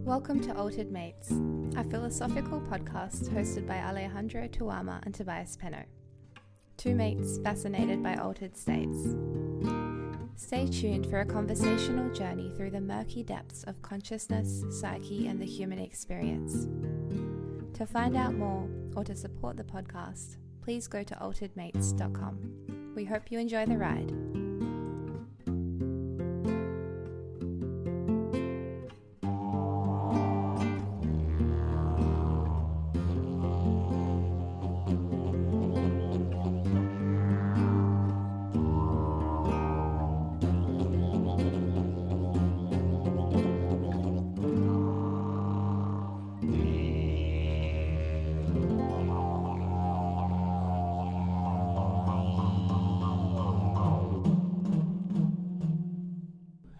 Welcome to Altered Mates, a philosophical podcast hosted by Alejandro and Tobias Penno, two mates fascinated by altered states. Stay tuned for a conversational journey through the murky depths of consciousness, psyche, and the human experience. To find out more or to support the podcast, please go to alteredmates.com. We hope you enjoy the ride.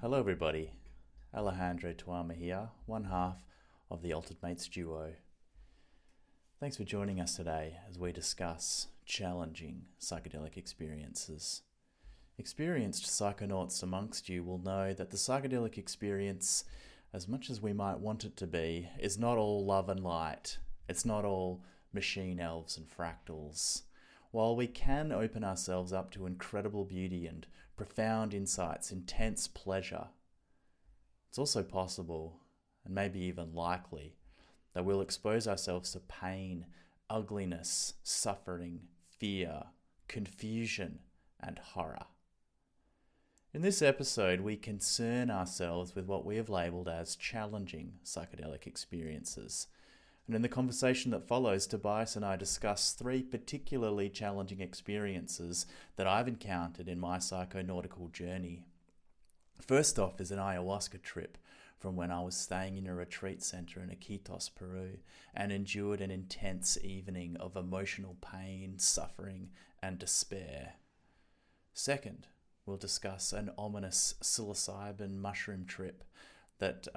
Hello everybody, Alejandro here, one half of the Altered Mates duo. Thanks for joining us today as we discuss challenging psychedelic experiences. Experienced psychonauts amongst you will know that the psychedelic experience, as much as we might want it to be, is not all love and light. It's not all machine elves and fractals. While we can open ourselves up to incredible beauty and profound insights, intense pleasure, it's also possible, and maybe even likely, that we'll expose ourselves to pain, ugliness, suffering, fear, confusion, and horror. In this episode, we concern ourselves with what we have labelled as challenging psychedelic experiences. And in the conversation that follows, Tobias and I discuss three particularly challenging experiences that I've encountered in my psychonautical journey. First off is an ayahuasca trip from when I was staying in a retreat centre in Iquitos, Peru, and endured an intense evening of emotional pain, suffering, and despair. Second, we'll discuss an ominous psilocybin mushroom trip that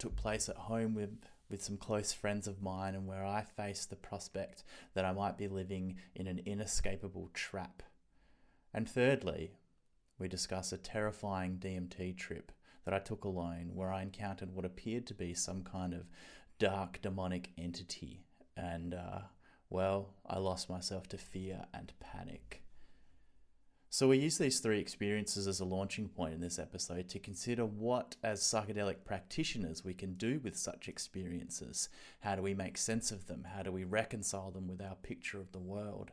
took place at home with some close friends of mine, and where I faced the prospect that I might be living in an inescapable trap. And thirdly, we discuss a terrifying DMT trip that I took alone, where I encountered what appeared to be some kind of dark demonic entity, and I lost myself to fear and panic. So we use these three experiences as a launching point in this episode to consider what, as psychedelic practitioners, we can do with such experiences. How do we make sense of them? How do we reconcile them with our picture of the world?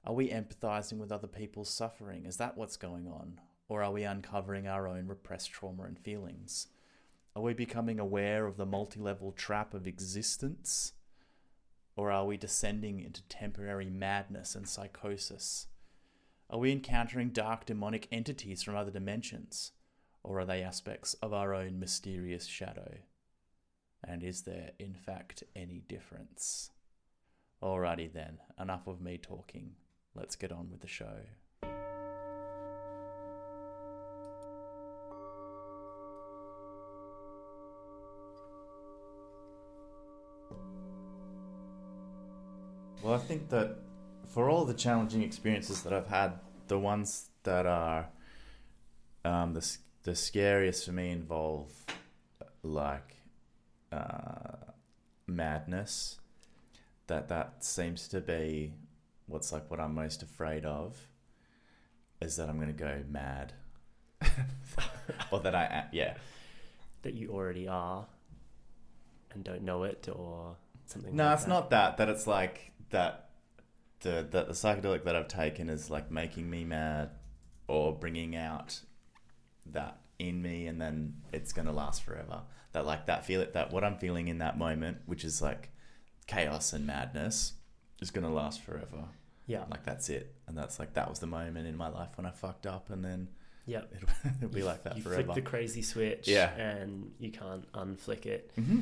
Are we empathizing with other people's suffering? Is that what's going on? Or are we uncovering our own repressed trauma and feelings? Are we becoming aware of the multi-level trap of existence? Or are we descending into temporary madness and psychosis? Are we encountering dark demonic entities from other dimensions? Or are they aspects of our own mysterious shadow? And is there, in fact, any difference? Alrighty then, enough of me talking. Let's get on with the show. Well, I think that for all the challenging experiences that I've had, the ones that are the scariest for me involve madness. That seems to be what I'm most afraid of, is that I'm going to go mad. Or that I am, yeah. That you already are and don't know it, or something No, like it's that. not that. That it's like that the psychedelic that I've taken is like making me mad or bringing out that in me, and then it's going to last forever. That what I'm feeling in that moment, which is like chaos and madness, is going to last forever. Yeah. Like that's it. And that's like, that was the moment in my life when I fucked up, and then Yep. it'll be like that forever. You flick the crazy switch, yeah, and you can't unflick it. Mm-hmm.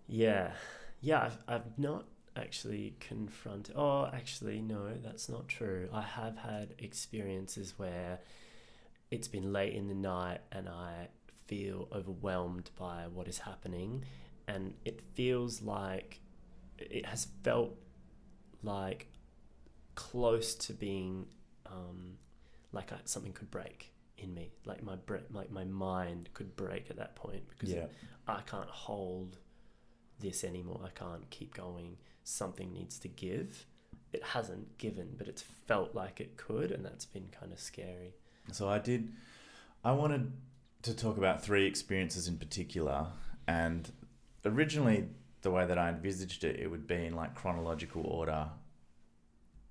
Yeah. I've not actually confronted. Oh, actually, no, that's not true. I have had experiences where it's been late in the night and I feel overwhelmed by what is happening, and it feels like it has felt like close to being like something could break in me, like my mind could break at that point, because I can't hold this anymore. I can't keep going. Something needs to give. It hasn't given, but it's felt like it could, and that's been kind of scary. So I wanted to talk about 3 experiences in particular, and originally the way that I envisaged it, it would be in like chronological order.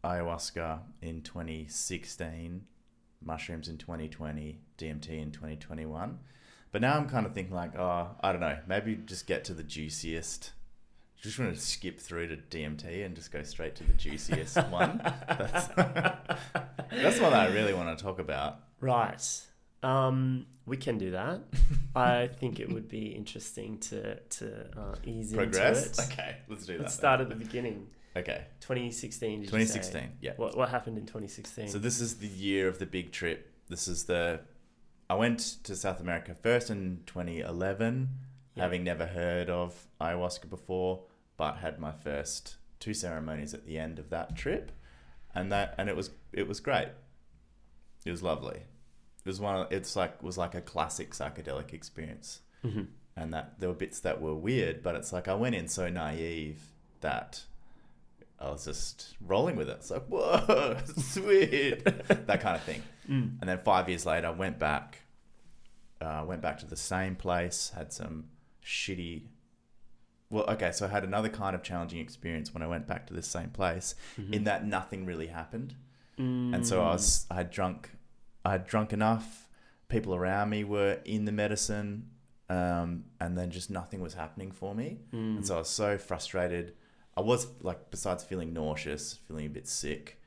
Ayahuasca in 2016, mushrooms in 2020, DMT in 2021. But now I'm kind of thinking like, I don't know, maybe just get to the juiciest. Just want to skip through to DMT and just go straight to the juiciest one. That's the one that I really want to talk about. Right. We can do that. I think it would be interesting to ease Progress? into it. Okay, let's do that. Let's start at the beginning. Okay. 2016, did 2016, you say? yeah. What happened in 2016? So this is the year of the big trip. I went to South America first in 2011, having never heard of ayahuasca before, but had my first 2 ceremonies at the end of that trip, and it was great. It was lovely. It was was like a classic psychedelic experience, and that there were bits that were weird, but it's like I went in so naive that I was just rolling with it. It's like, whoa, sweet, that kind of thing. And then 5 years later, I went back to the same place, had some shitty. Well, okay, so I had another kind of challenging experience when I went back to this same place, in that nothing really happened, and so I had drunk enough. People around me were in the medicine, and then just nothing was happening for me, and so I was so frustrated. I was like, besides feeling nauseous, feeling a bit sick,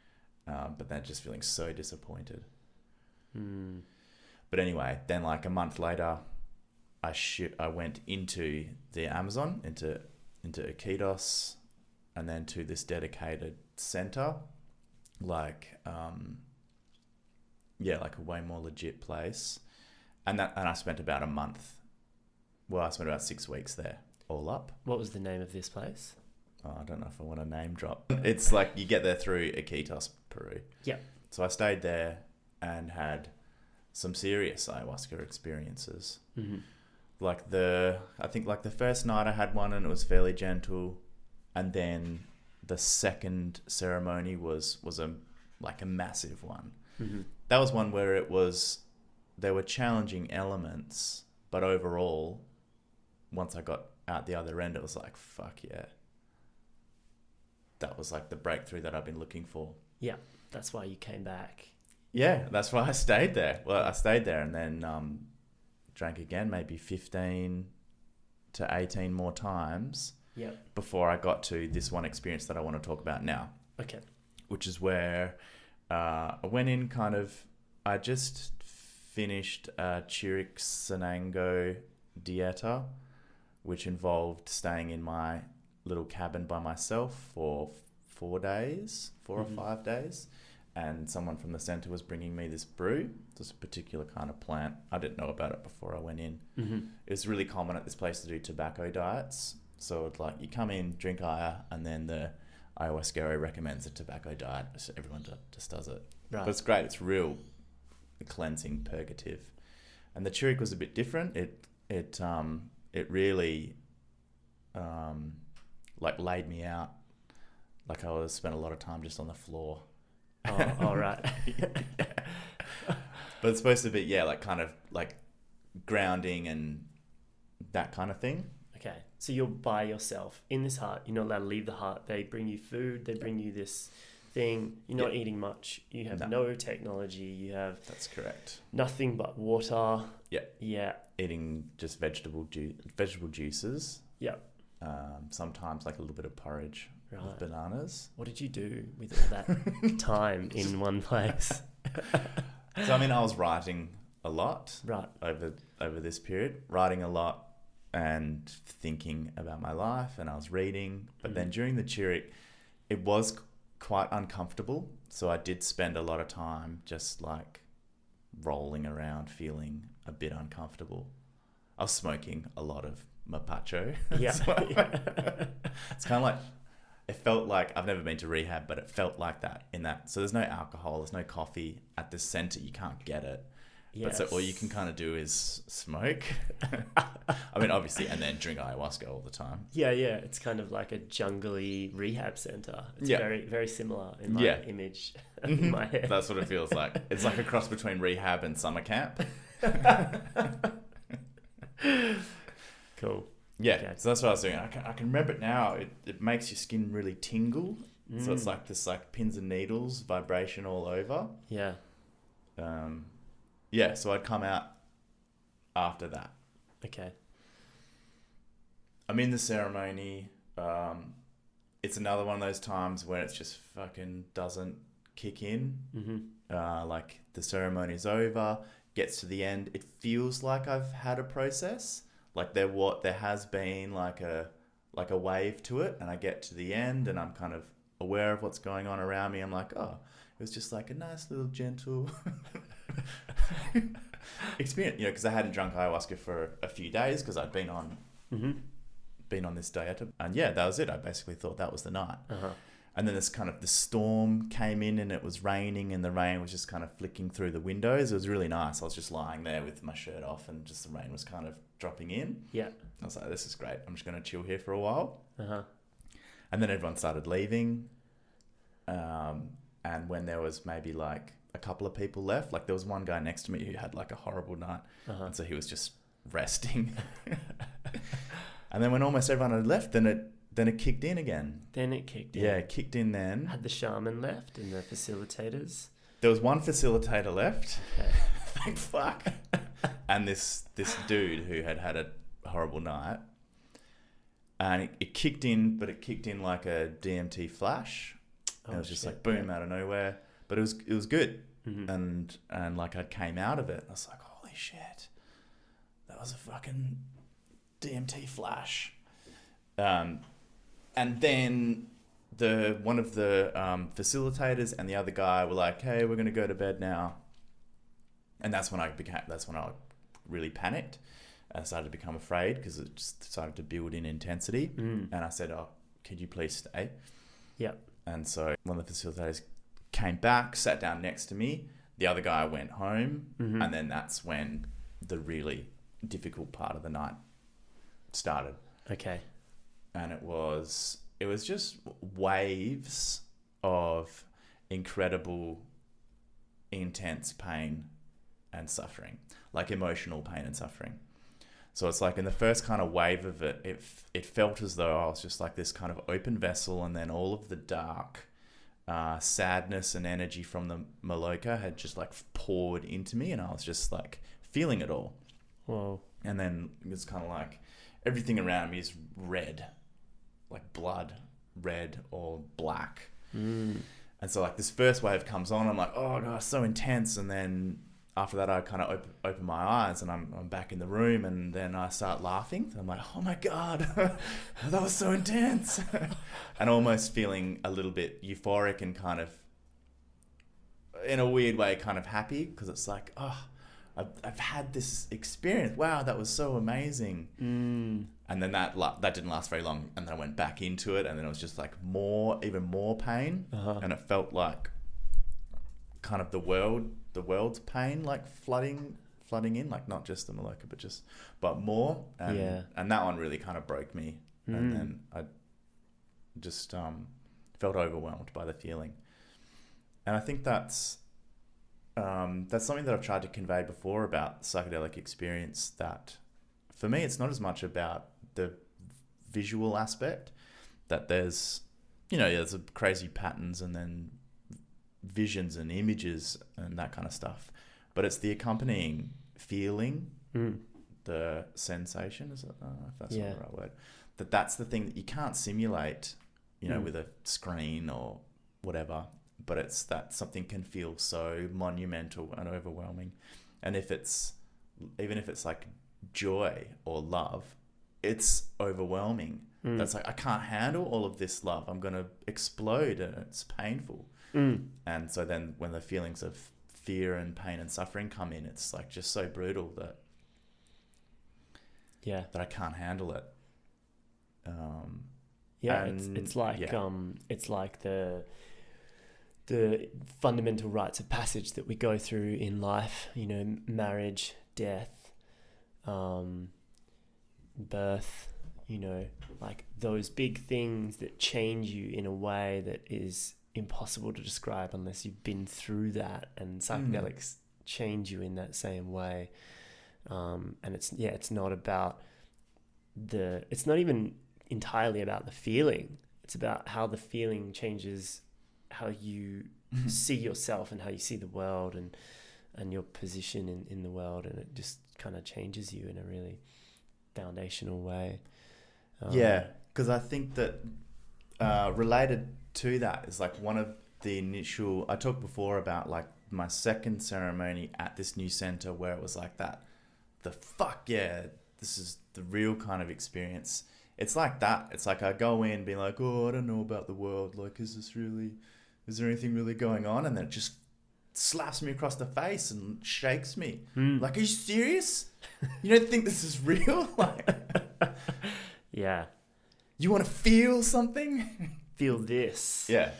but then just feeling so disappointed. But anyway, then like a month later, I went into the Amazon, into Iquitos, and then to this dedicated center, like a way more legit place, and I spent about a month. Well, I spent about 6 weeks there, all up. What was the name of this place? Oh, I don't know if I want to name drop. It's like you get there through Iquitos, Peru. Yeah. So I stayed there and had some serious ayahuasca experiences. I think the first night I had one and it was fairly gentle, and then the second ceremony was a massive one. That was one where there were challenging elements, but overall, once I got out the other end, it was like, fuck yeah. That was like the breakthrough that I've been looking for. Yeah, that's why you came back. Yeah, that's why I stayed there. Well, I stayed there and then drank again, maybe 15 to 18 more times before I got to this one experience that I want to talk about now. Okay. Which is where I went in I just finished a Chiricsanango dieta, which involved staying in my little cabin by myself for 4 or 5 days, and someone from the center was bringing me this brew. It's a particular kind of plant. I didn't know about it before I went in. It was really common at this place to do tobacco diets, so it's like you come in, drink aya, and then the ayahuasca recommends a tobacco diet, so everyone just does it. But it's great. It's real cleansing, purgative. And the Chiric was a bit different. It really laid me out. Like I spent a lot of time just on the floor. Oh, all right. But it's supposed to be, grounding and that kind of thing. Okay. So you're by yourself in this hut. You're not allowed to leave the hut. They bring you food. They bring you this thing. You're not eating much. You have no technology. You have... That's correct. Nothing but water. Yeah. Yeah. Eating just vegetable juices. Yeah. Sometimes like a little bit of porridge with bananas. What did you do with all that time in one place? So, I was writing a lot over this period, writing a lot and thinking about my life, and I was reading. But then during the Chiric, it was quite uncomfortable. So I did spend a lot of time just like rolling around, feeling a bit uncomfortable. I was smoking a lot of mapacho. Yeah. It's kind of like, it felt like, I've never been to rehab, but it felt like that in that. So there's no alcohol, there's no coffee at the center. You can't get it. Yes. But so all you can kind of do is smoke. I mean, obviously, and then drink ayahuasca all the time. Yeah. It's kind of like a jungly rehab center. It's very, very similar in my image in my head. That's what it feels like. It's like a cross between rehab and summer camp. Cool. Yeah, Okay. so that's what I was doing. I can remember it now. It makes your skin really tingle. So it's like this like pins and needles vibration all over. Yeah. Yeah, so I'd come out after that. Okay. I'm in the ceremony. It's another one of those times where it just fucking doesn't kick in. Like the ceremony's over, gets to the end. It feels like I've had a process. Like there has been like a wave to it, and I get to the end and I'm kind of aware of what's going on around me. I'm like, oh, it was just like a nice little gentle experience, you know, because I hadn't drunk ayahuasca for a few days because I'd been on this diet, and yeah, that was it. I basically thought that was the night. And then the storm came in, and it was raining, and the rain was just kind of flicking through the windows. It was really nice. I was just lying there with my shirt off, and just the rain was kind of dropping in. Yeah, I was like, this is great. I'm just going to chill here for a while. And then everyone started leaving. And when there was maybe like a couple of people left, like there was one guy next to me who had like a horrible night. And so he was just resting. And then when almost everyone had left, then it kicked in again. Then it kicked in. Yeah, it kicked in then. Had the shaman left and the facilitators? There was one facilitator left. Okay. Thank fuck. And this dude who had a horrible night. And it kicked in, but it kicked in like a DMT flash. And it was just like boom out of nowhere. But it was good. And like I came out of it. I was like, holy shit. That was a fucking DMT flash. And then one of the facilitators and the other guy were like, hey, we're going to go to bed now. And that's when I really panicked. I started to become afraid because it just started to build in intensity. And I said, oh, could you please stay? Yep. And so one of the facilitators came back, sat down next to me. The other guy went home. And then that's when the really difficult part of the night started. Okay. And it was just waves of incredible, intense pain and suffering, like emotional pain and suffering. So it's like in the first kind of wave of it felt as though I was just like this kind of open vessel, and then all of the dark sadness and energy from the Maloka had just like poured into me, and I was just like feeling it all. Whoa. And then it was kind of like everything around me is red, like blood, red or black. And so like this first wave comes on, I'm like, oh God, so intense. And then after that, I kind of open my eyes and I'm back in the room, and then I start laughing. I'm like, oh my God, that was so intense. And almost feeling a little bit euphoric and kind of, in a weird way, kind of happy, because it's like, oh, I've had this experience. Wow, that was so amazing. And then that didn't last very long, and then I went back into it, and then it was just like even more pain, and it felt like kind of the world's pain, like flooding in, like not just the Maloka, but more. And that one really kind of broke me, and then I just felt overwhelmed by the feeling. And I think that's something that I've tried to convey before about psychedelic experience, that for me, it's not as much about the visual aspect, that there's crazy patterns and then visions and images and that kind of stuff, but it's the accompanying feeling, the sensation, is it? I don't know if that's not the right word. That's the thing that you can't simulate, with a screen or whatever. But it's that something can feel so monumental and overwhelming. And even if it's like joy or love, it's overwhelming. That's like, I can't handle all of this love. I'm going to explode, and it's painful. And so then when the feelings of fear and pain and suffering come in, it's like just so brutal that I can't handle it. Yeah, And, it's like yeah. it's like the fundamental rites of passage that we go through in life. You know, marriage, death, birth. You know, like those big things that change you in a way that is impossible to describe unless you've been through that. And psychedelics change you in that same way. And it's not about it's not even entirely about the feeling. It's about how the feeling changes how you see yourself and how you see the world and your position in the world, and it just kind of changes you in a really foundational way. Yeah, because I think that related to that is like one of the initial, I talked before about like my second ceremony at this new center where it was like that, this is the real kind of experience. It's like that. It's like I go in being like, oh, I don't know about the world. Like, is there anything really going on? And then it just slaps me across the face and shakes me. Like, are you serious? You don't think this is real? Like, yeah. You want to feel something? Feel this. Yeah.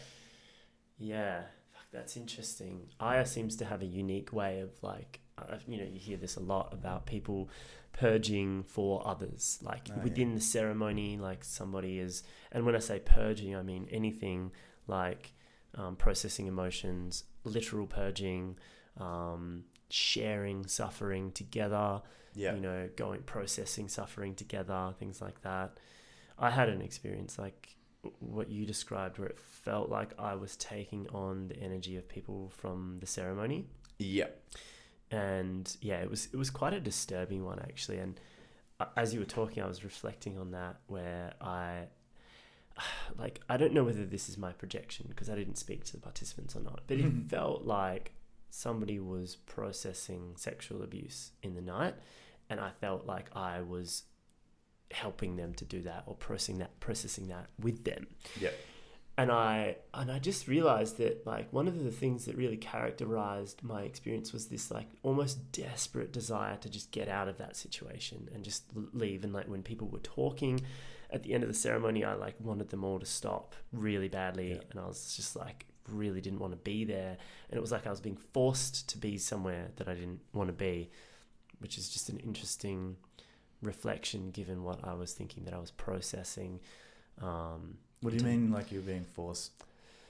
Yeah. Fuck, that's interesting. Aya seems to have a unique way of like, you know, you hear this a lot about people purging for others, like within the ceremony, like somebody is, and when I say purging, I mean anything like processing emotions, literal purging, sharing suffering together, you know, processing suffering together, things like that. I had an experience like what you described where it felt like I was taking on the energy of people from the ceremony. Yeah. And yeah, it was quite a disturbing one actually. And as you were talking, I was reflecting on that, where I don't know whether this is my projection because I didn't speak to the participants or not, but it felt like somebody was processing sexual abuse in the night, and I felt like I was helping them to do that or processing that with them. Yeah. And I just realized that like one of the things that really characterized my experience was this like almost desperate desire to just get out of that situation and just leave. And like when people were talking at the end of the ceremony, I like wanted them all to stop really badly. And I was just like really didn't want to be there. And it was like I was being forced to be somewhere that I didn't want to be, which is just an interesting reflection given what I was thinking that I was processing. What do you mean, like you're being forced?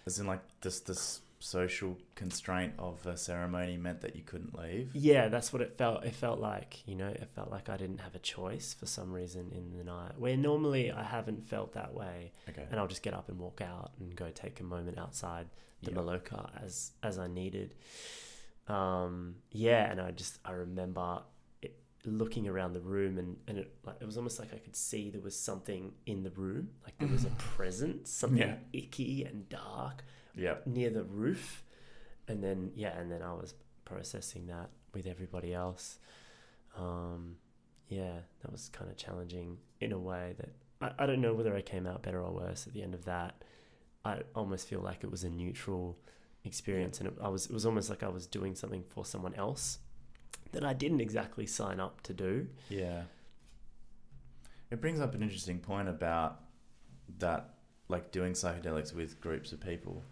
As in, like this social constraint of a ceremony meant that you couldn't leave? Yeah, that's what it felt. It felt like, you know, it felt like I didn't have a choice for some reason in the night, where normally I haven't felt that way. Okay. And I'll just get up and walk out and go take a moment outside the Maloka as I needed. And I remember looking around the room and it was almost like I could see there was something in the room, like there was a presence, something icky and dark near the roof, and then I was processing that with everybody else. That was kind of challenging in a way that I don't know whether I came out better or worse at the end of that. I almost feel like it was a neutral experience, and it was almost like I was doing something for someone else that I didn't exactly sign up to do. Yeah. It brings up an interesting point about that, like doing psychedelics with groups of people.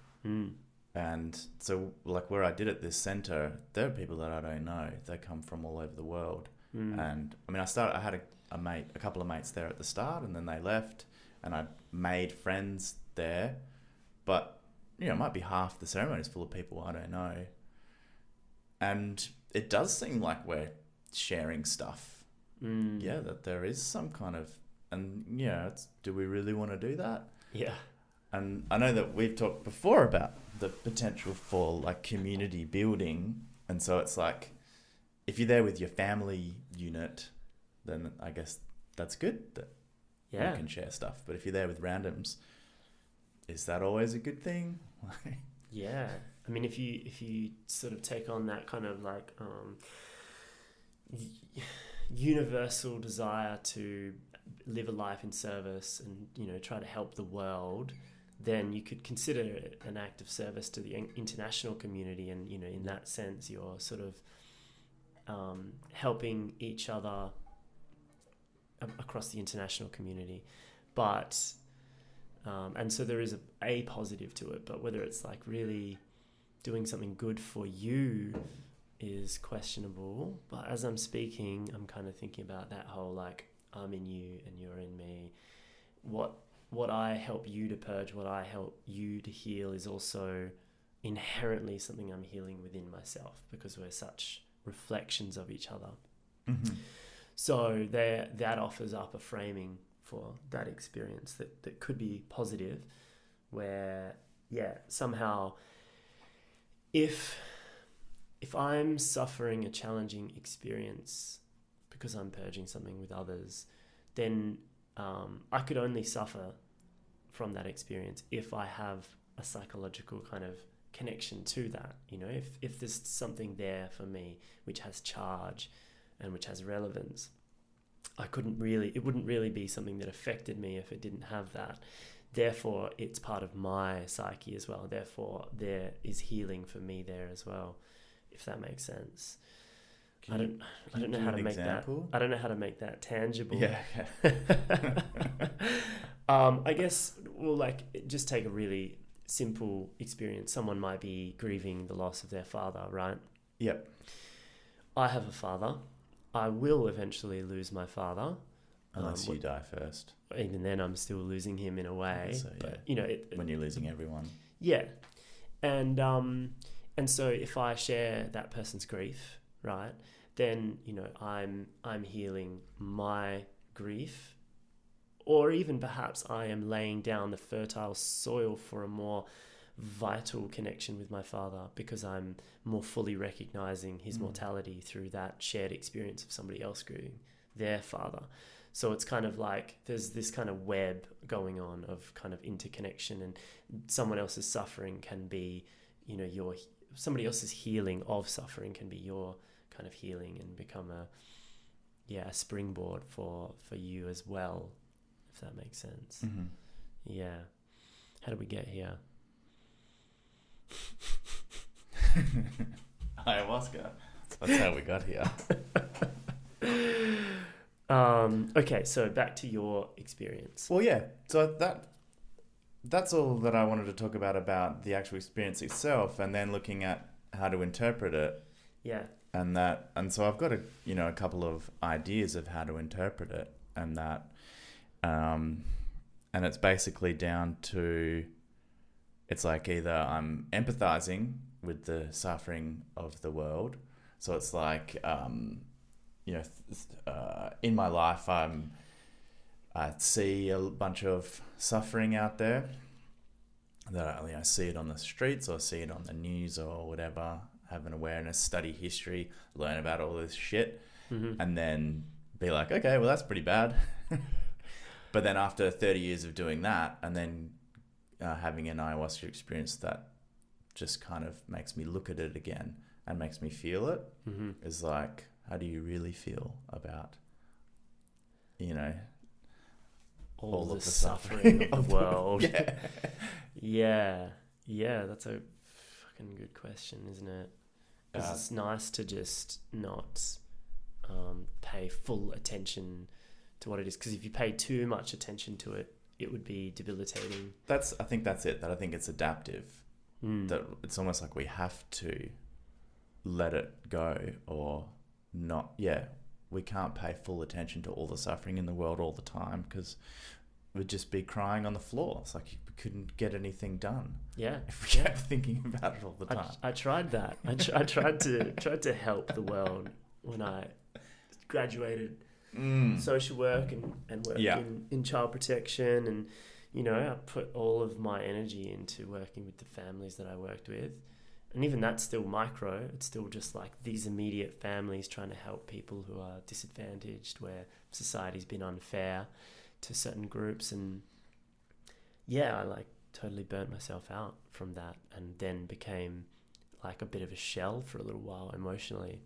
And so like where I did at this center, there are people that I don't know. They come from all over the world. And I mean, I had a couple of mates there at the start, and then they left, and I made friends there. But, you know, it might be half the ceremony is full of people I don't know. And it does seem like we're sharing stuff. Yeah, that there is some kind of, and do we really want to do that? Yeah. And I know that we've talked before about the potential for like community building. And so it's like, if you're there with your family unit, then I guess that's good that you can share stuff. But if you're there with randoms, is that always a good thing? Yeah. I mean, if you sort of take on that kind of like universal desire to live a life in service and, you know, try to help the world, then you could consider it an act of service to the international community. And, you know, in that sense, you're sort of helping each other across the international community. But And so there is a positive to it, but whether it's like really doing something good for you is questionable. But as I'm speaking, I'm kind of thinking about that whole like, I'm in you and you're in me. What I help you to purge, what I help you to heal is also inherently something I'm healing within myself, because we're such reflections of each other. Mm-hmm. So that offers up a framing for that experience that could be positive, where, yeah, somehow if I'm suffering a challenging experience because I'm purging something with others, then I could only suffer from that experience if I have a psychological kind of connection to that. You know, if there's something there for me which has charge and which has relevance, it wouldn't really be something that affected me if it didn't have that. Therefore, it's part of my psyche as well. Therefore, there is healing for me there as well, if that makes sense. I don't know how to make that. I don't know how to make that tangible. Yeah. I guess we'll just take a really simple experience. Someone might be grieving the loss of their father, right? Yep. I have a father. I will eventually lose my father. Unless you die first. Even then, I'm still losing him in a way. So, yeah. But, when you're losing everyone. Yeah. And so if I share that person's grief, right, then, I'm healing my grief, or even perhaps I am laying down the fertile soil for a more vital connection with my father, because I'm more fully recognizing his mortality through that shared experience of somebody else grieving their father. So it's kind of like there's this kind of web going on of kind of interconnection, and someone else's suffering can be, somebody else's healing of suffering can be your kind of healing, and become a springboard for you as well, if that makes sense. Mm-hmm. Yeah. How did we get here? Ayahuasca. That's how we got here. Okay, so back to your experience. Well, yeah. So that's all that I wanted to talk about the actual experience itself, and then looking at how to interpret it. Yeah. And so I've got a couple of ideas of how to interpret it, and that, and it's basically down to, it's like either I'm empathizing with the suffering of the world. So it's like, in my life, I see a bunch of suffering out there, that I see it on the streets, or see it on the news or whatever, have an awareness, study history, learn about all this shit, and then be like, okay, well, that's pretty bad. But then after 30 years of doing that, and then having an ayahuasca experience that just kind of makes me look at it again and makes me feel it, is like, how do you really feel about, all the suffering of the world? Yeah, that's a fucking good question, isn't it? Because it's nice to just not pay full attention to what it is. Because if you pay too much attention to it, it would be debilitating. I think that's it. That I think it's adaptive. That it's almost like we have to let it go, or not. Yeah, we can't pay full attention to all the suffering in the world all the time, because we'd just be crying on the floor. It's like we couldn't get anything done. Yeah, if we kept thinking about it all the time. I tried that. I tried to help the world when I graduated social work and work in child protection, and I put all of my energy into working with the families that I worked with. And even that's still micro. It's still just like these immediate families trying to help people who are disadvantaged, where society's been unfair to certain groups. And I totally burnt myself out from that, and then became like a bit of a shell for a little while emotionally.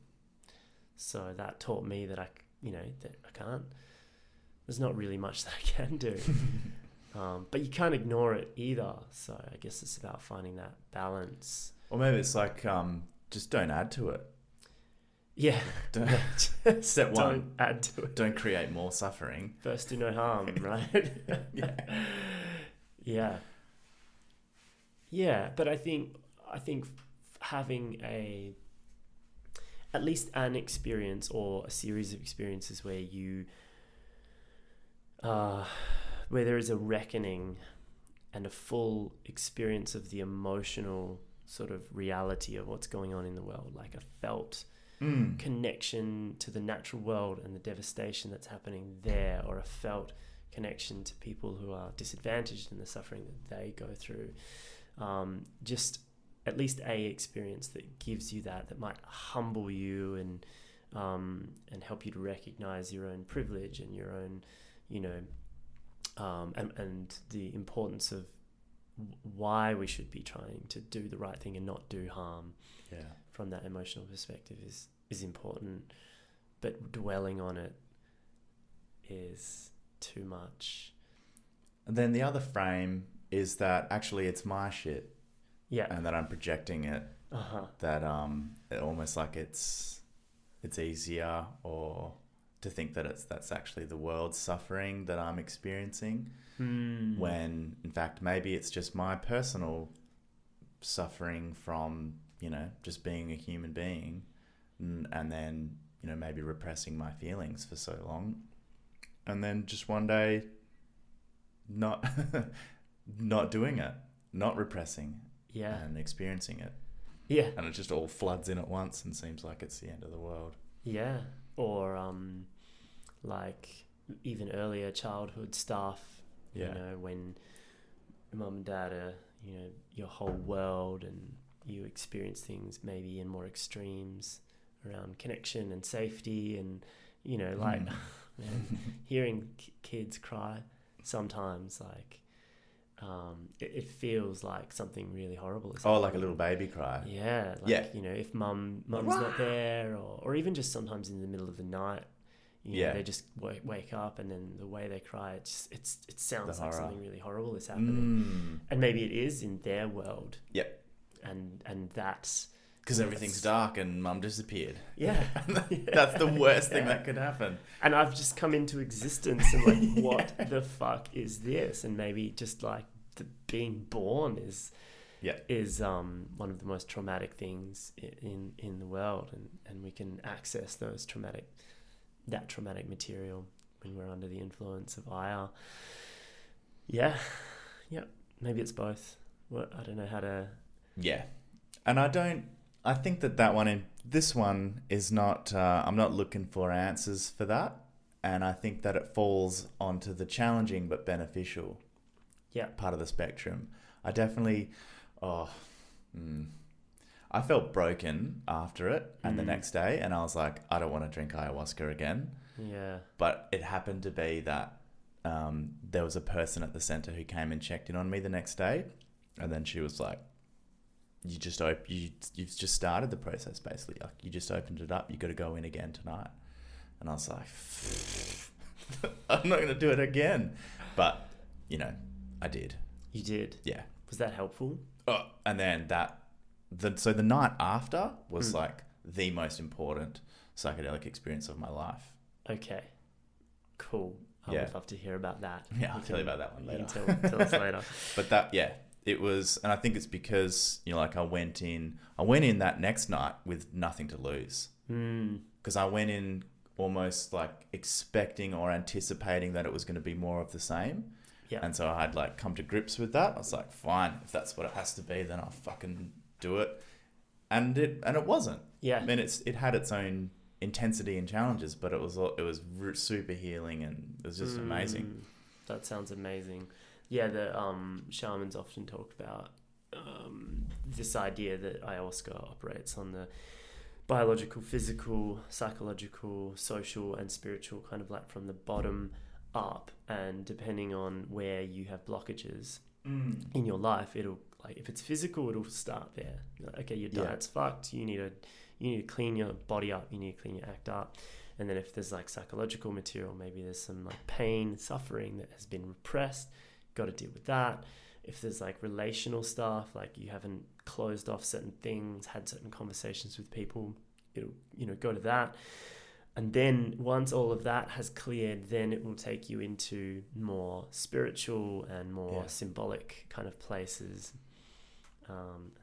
So that taught me that that I can't, there's not really much that I can do. But you can't ignore it either. So I guess it's about finding that balance. Or maybe it's like, just don't add to it. Yeah. Step one. Don't add to it. Don't create more suffering. First do no harm, right? Yeah. Yeah, but I think having at least an experience or a series of experiences where where there is a reckoning and a full experience of the emotional sort of reality of what's going on in the world, like a felt connection to the natural world and the devastation that's happening there, or a felt connection to people who are disadvantaged and the suffering that they go through. Just at least a experience that gives you that might humble you and help you to recognize your own privilege and your own, and the importance of why we should be trying to do the right thing and not do harm. Yeah. From that emotional perspective is important, but dwelling on it is too much. And then the other frame is that actually it's my shit. Yeah. And that I'm projecting it. That it almost like it's easier, or to think that that's actually the world's suffering that I'm experiencing, when in fact maybe it's just my personal suffering from just being a human being, and then maybe repressing my feelings for so long, and then just one day not not doing it, not repressing, and experiencing it, and it just all floods in at once and seems like it's the end of the world. Or like even earlier childhood stuff, when mum and dad are your whole world, and you experience things maybe in more extremes around connection and safety, and man, hearing kids cry sometimes, like it feels like something really horrible is happening. Like a little baby cry. If mum's not there, or even just sometimes in the middle of the night, they just wake up, and then the way they cry, it sounds like something really horrible is happening. And maybe it is in their world. And that's because everything's dark and mum disappeared. That's the worst thing that could happen. And I've just come into existence, and like, what the fuck is this? And maybe just like being born is one of the most traumatic things in the world, and we can access that traumatic material when we're under the influence of IR. Maybe it's both. I don't know how to. And I think that one in this one is not, I'm not looking for answers for that. And I think that it falls onto the challenging but beneficial part of the spectrum. I definitely, I felt broken after it, and the next day, and I was like, I don't want to drink ayahuasca again. But it happened to be that there was a person at the center who came and checked in on me the next day, and then she was like, you've just started the process, basically. Like, you just opened it up. You got to go in again tonight. And I was like, I'm not going to do it again. But, I did. You did? Yeah. Was that helpful? Oh, and then so the night after was like the most important psychedelic experience of my life. Okay. Cool. I would love to hear about that. Yeah, I'll tell you about that one later. You can tell us later. But it was, and I think it's because, I went in that next night with nothing to lose. Because I went in almost like expecting or anticipating that it was going to be more of the same. And so I had like come to grips with that. I was like, fine, if that's what it has to be, then I'll fucking do it. And it wasn't. I mean, it had its own intensity and challenges, but it was super healing, and it was just amazing. That sounds amazing. Yeah, the shamans often talk about this idea that ayahuasca operates on the biological, physical, psychological, social, and spiritual, kind of like from the bottom up. And depending on where you have blockages in your life, it'll, like, if it's physical, it'll start there. Like, okay, your diet's fucked. You need to clean your body up. You need to clean your act up. And then if there's like psychological material, maybe there's some like pain, suffering that has been repressed. Got to deal with that. If there's like relational stuff, like you haven't closed off certain things, had certain conversations with people, it'll go to that. And then once all of that has cleared, then it will take you into more spiritual and more symbolic kind of places.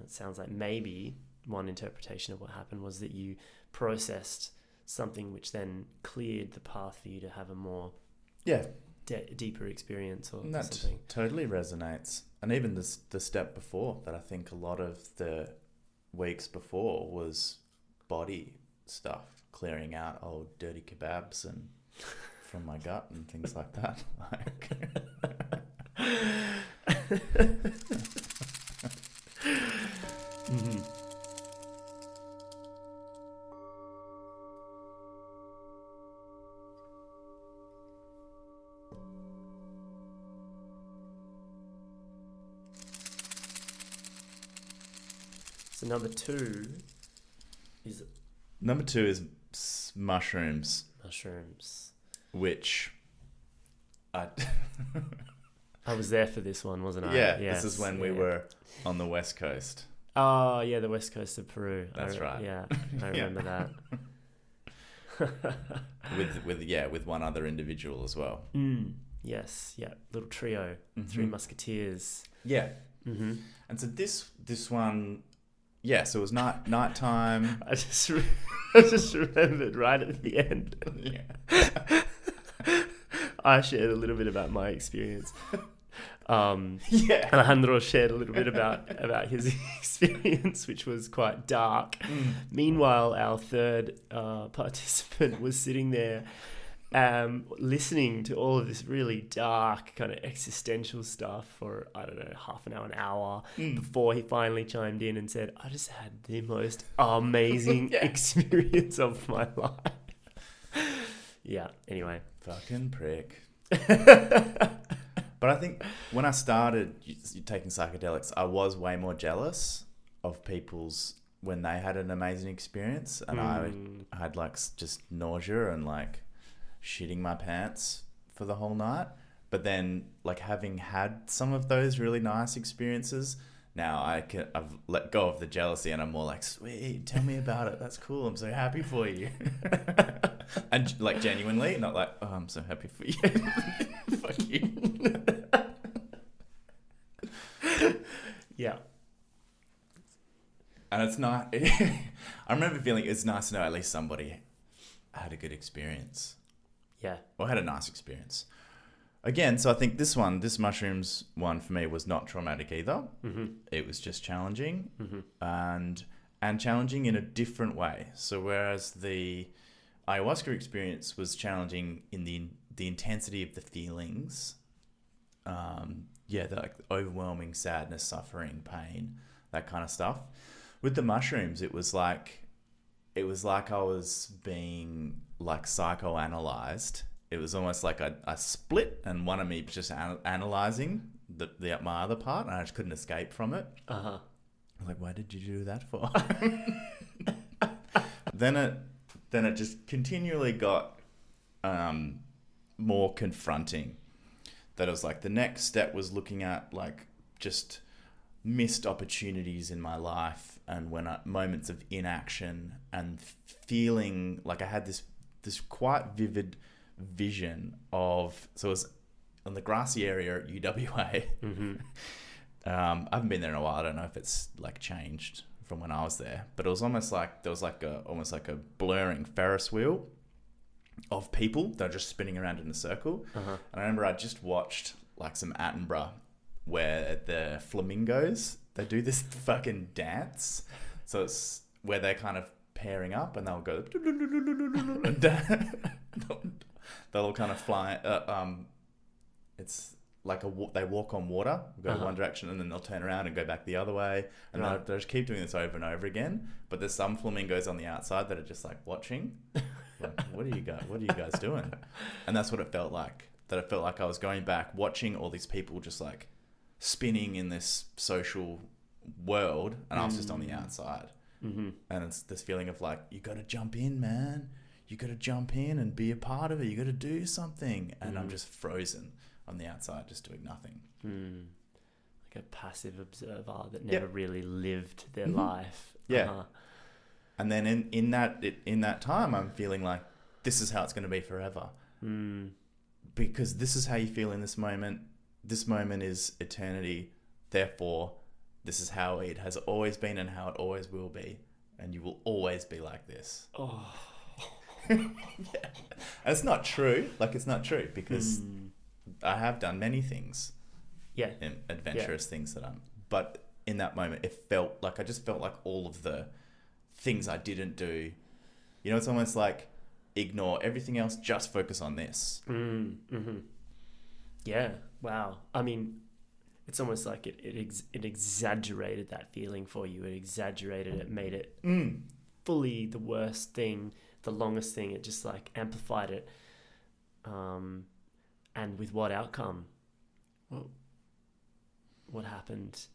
It sounds like maybe one interpretation of what happened was that you processed something which then cleared the path for you to have a more deeper experience or that something. Totally resonates. And even the step before that, I think a lot of the weeks before was body stuff, clearing out old dirty kebabs and from my gut and things like that. Mm-hmm. So number two is mushrooms. Mushrooms. Which I was there for this one, wasn't I? Yeah, Yes, this is when we were on the West Coast. Oh, yeah, the west coast of Peru. That's right. Yeah, I remember that. with one other individual as well. Yes, yeah, little trio, Three Musketeers. Yeah. Mm-hmm. And so this one, so it was nighttime. I just remembered right at the end. Yeah. I shared a little bit about my experience. Alejandro shared a little bit about his experience, which was quite dark. Meanwhile, our third participant was sitting there listening to all of this really dark kind of existential stuff for, I don't know, half an hour, before he finally chimed in and said, I just had the most amazing experience of my life. Yeah, anyway. Fucking prick. But I think when I started taking psychedelics, I was way more jealous of people's when they had an amazing experience, and I had like just nausea and like shitting my pants for the whole night. But then, like, having had some of those really nice experiences, now I've let go of the jealousy, and I'm more like, sweet, tell me about it. That's cool. I'm so happy for you. And like genuinely, not like, oh, I'm so happy for you. Fuck you. Yeah. And it's not. I remember feeling it's nice to know at least somebody had a good experience. Yeah. Or had a nice experience. Again, so I think this mushrooms one for me was not traumatic either. Mm-hmm. It was just challenging, and challenging in a different way. So whereas the ayahuasca experience was challenging in the intensity of the feelings, the like overwhelming sadness, suffering, pain, that kind of stuff. With the mushrooms, it was like I was being like psychoanalyzed. It was almost like I split, and one of me was just analyzing my other part, and I just couldn't escape from it. I was like, why did you do that for? Then it just continually got more confronting. That it was like the next step was looking at like just missed opportunities in my life, and moments of inaction, and feeling like I had this quite vivid vision of, so it was on the grassy area at UWA. I haven't been there in a while. I don't know if it's like changed from when I was there, but it was almost like there was like almost like a blurring Ferris wheel of people that are just spinning around in a circle. And I remember I just watched like some Attenborough where the flamingos, they do this fucking dance. So it's where they're kind of pairing up, and they'll go and they'll all kind of fly. It's like they walk on water, go one direction, and then they'll turn around and go back the other way, and they'll just keep doing this over and over again. But there's some flamingos on the outside that are just like watching, like, what are you guys doing? And that's what it felt like. That it felt like I was going back, watching all these people just like spinning in this social world, and I was just on the outside. And it's this feeling of like, you got to jump in, man. You got to jump in and be a part of it. You got to do something. And I'm just frozen on the outside, just doing nothing. Like a passive observer that never really lived their life. Yeah. And then in that time, I'm feeling like this is how it's going to be forever. Mm. Because this is how you feel in this moment. This moment is eternity. Therefore, this is how it has always been and how it always will be. And you will always be like this. Oh. Yeah. And it's not true. Like, it's not true because I have done many things. Yeah. Adventurous things but in that moment, I just felt like all of the things I didn't do, it's almost like ignore everything else, just focus on this. Mm-hmm. Yeah. Wow. I mean, it's almost like it exaggerated that feeling for you. It exaggerated it, made it fully the worst thing, the longest thing. It just like amplified it. And with what outcome? Well, what happened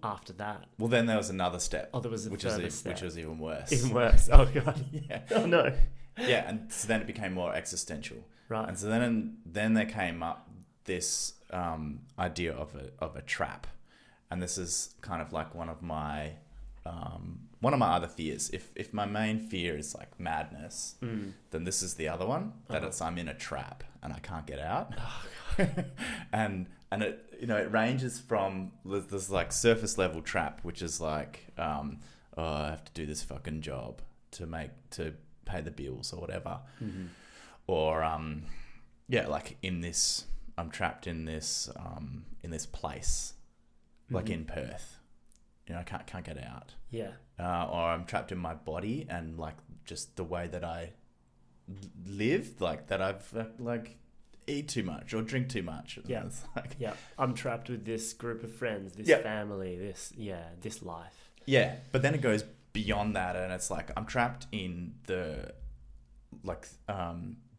after that? Well, then there was another step. Oh, there was which was even worse. Even worse. Oh, God. Yeah. Oh, no. Yeah, and so then it became more existential. Right. And so then there came up this idea of a trap. And this is kind of like one of my other fears. If my main fear is like madness, then this is the other one, that I'm in a trap and I can't get out. Oh, and it it ranges from this like surface level trap, which is like I have to do this fucking job to pay the bills or whatever, or like I'm trapped in this place, like in Perth. I can't get out. Yeah. Or I'm trapped in my body and like just the way that I live, like that I've like eat too much or drink too much. Yeah. It's like, yeah. I'm trapped with this group of friends, this family, this life. Yeah. But then it goes beyond that and it's like I'm trapped in the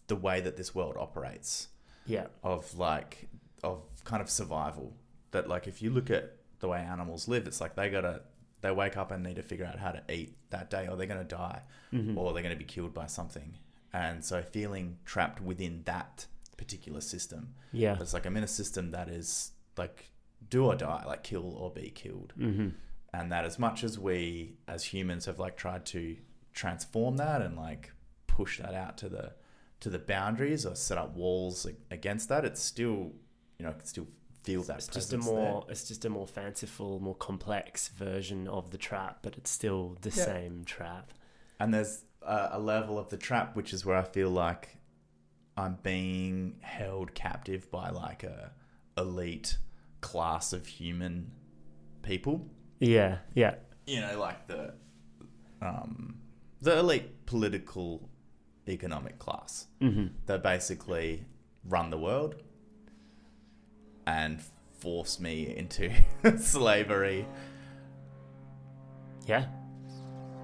way that this world operates. Yeah. Of kind of survival. That like if you look at the way animals live, it's like they wake up and need to figure out how to eat that day or they're going to die or they're going to be killed by something. And so feeling trapped within that particular system. Yeah. It's like I'm in a system that is like do or die, like kill or be killed. Mm-hmm. And that as much as we as humans have like tried to transform that and like push that out to the boundaries or set up walls against that, it's still, can still feel that it's presence it's just a more fanciful, more complex version of the trap, but it's still the same trap. And there's a level of the trap which is where I feel like I'm being held captive by like a elite class of human people. Yeah. Like the elite political economic class that basically run the world and force me into slavery. Yeah.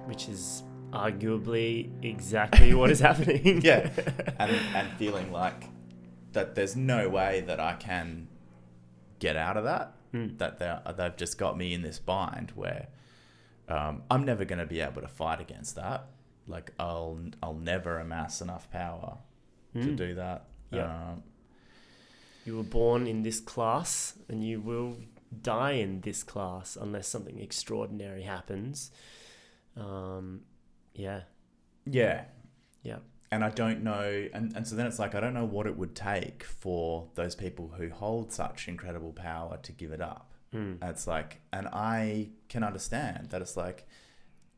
Which is arguably exactly what is happening. Yeah. And feeling like that there's no way that I can get out of that. That they've just got me in this bind where I'm never going to be able to fight against that. Like I'll never amass enough power to do that. Yeah. You were born in this class and you will die in this class unless something extraordinary happens. Yeah. And I don't know, and so then it's like I don't know what it would take for those people who hold such incredible power to give it up. And it's like, and I can understand that it's like,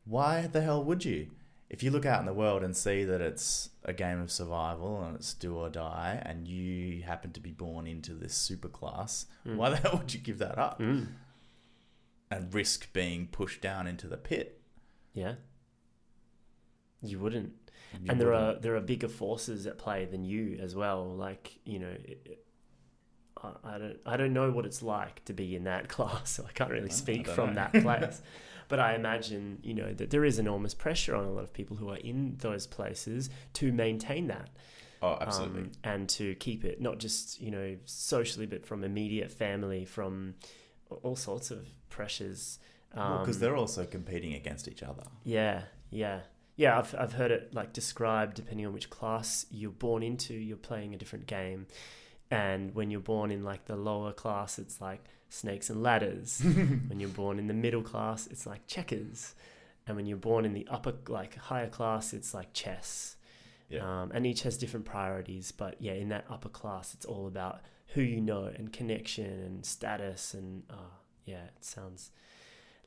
why the hell would you? If you look out in the world and see that it's a game of survival and it's do or die and you happen to be born into this super class, why the hell would you give that up? And risk being pushed down into the pit? Yeah. You wouldn't. And there are bigger forces at play than you as well. Like, I don't know what it's like to be in that class, so I can't really speak from that place. But I imagine, that there is enormous pressure on a lot of people who are in those places to maintain that. Oh, absolutely. And to keep it, not just, socially, but from immediate family, from all sorts of pressures. Because they're also competing against each other. Yeah. I've heard it like described, depending on which class you're born into, you're playing a different game. And when you're born in like the lower class, it's like snakes and ladders. When you're born in the middle class, it's like checkers. And when you're born in the upper, like higher class, it's like chess. And each has different priorities. But yeah, in that upper class, it's all about who you know and connection and status. And it sounds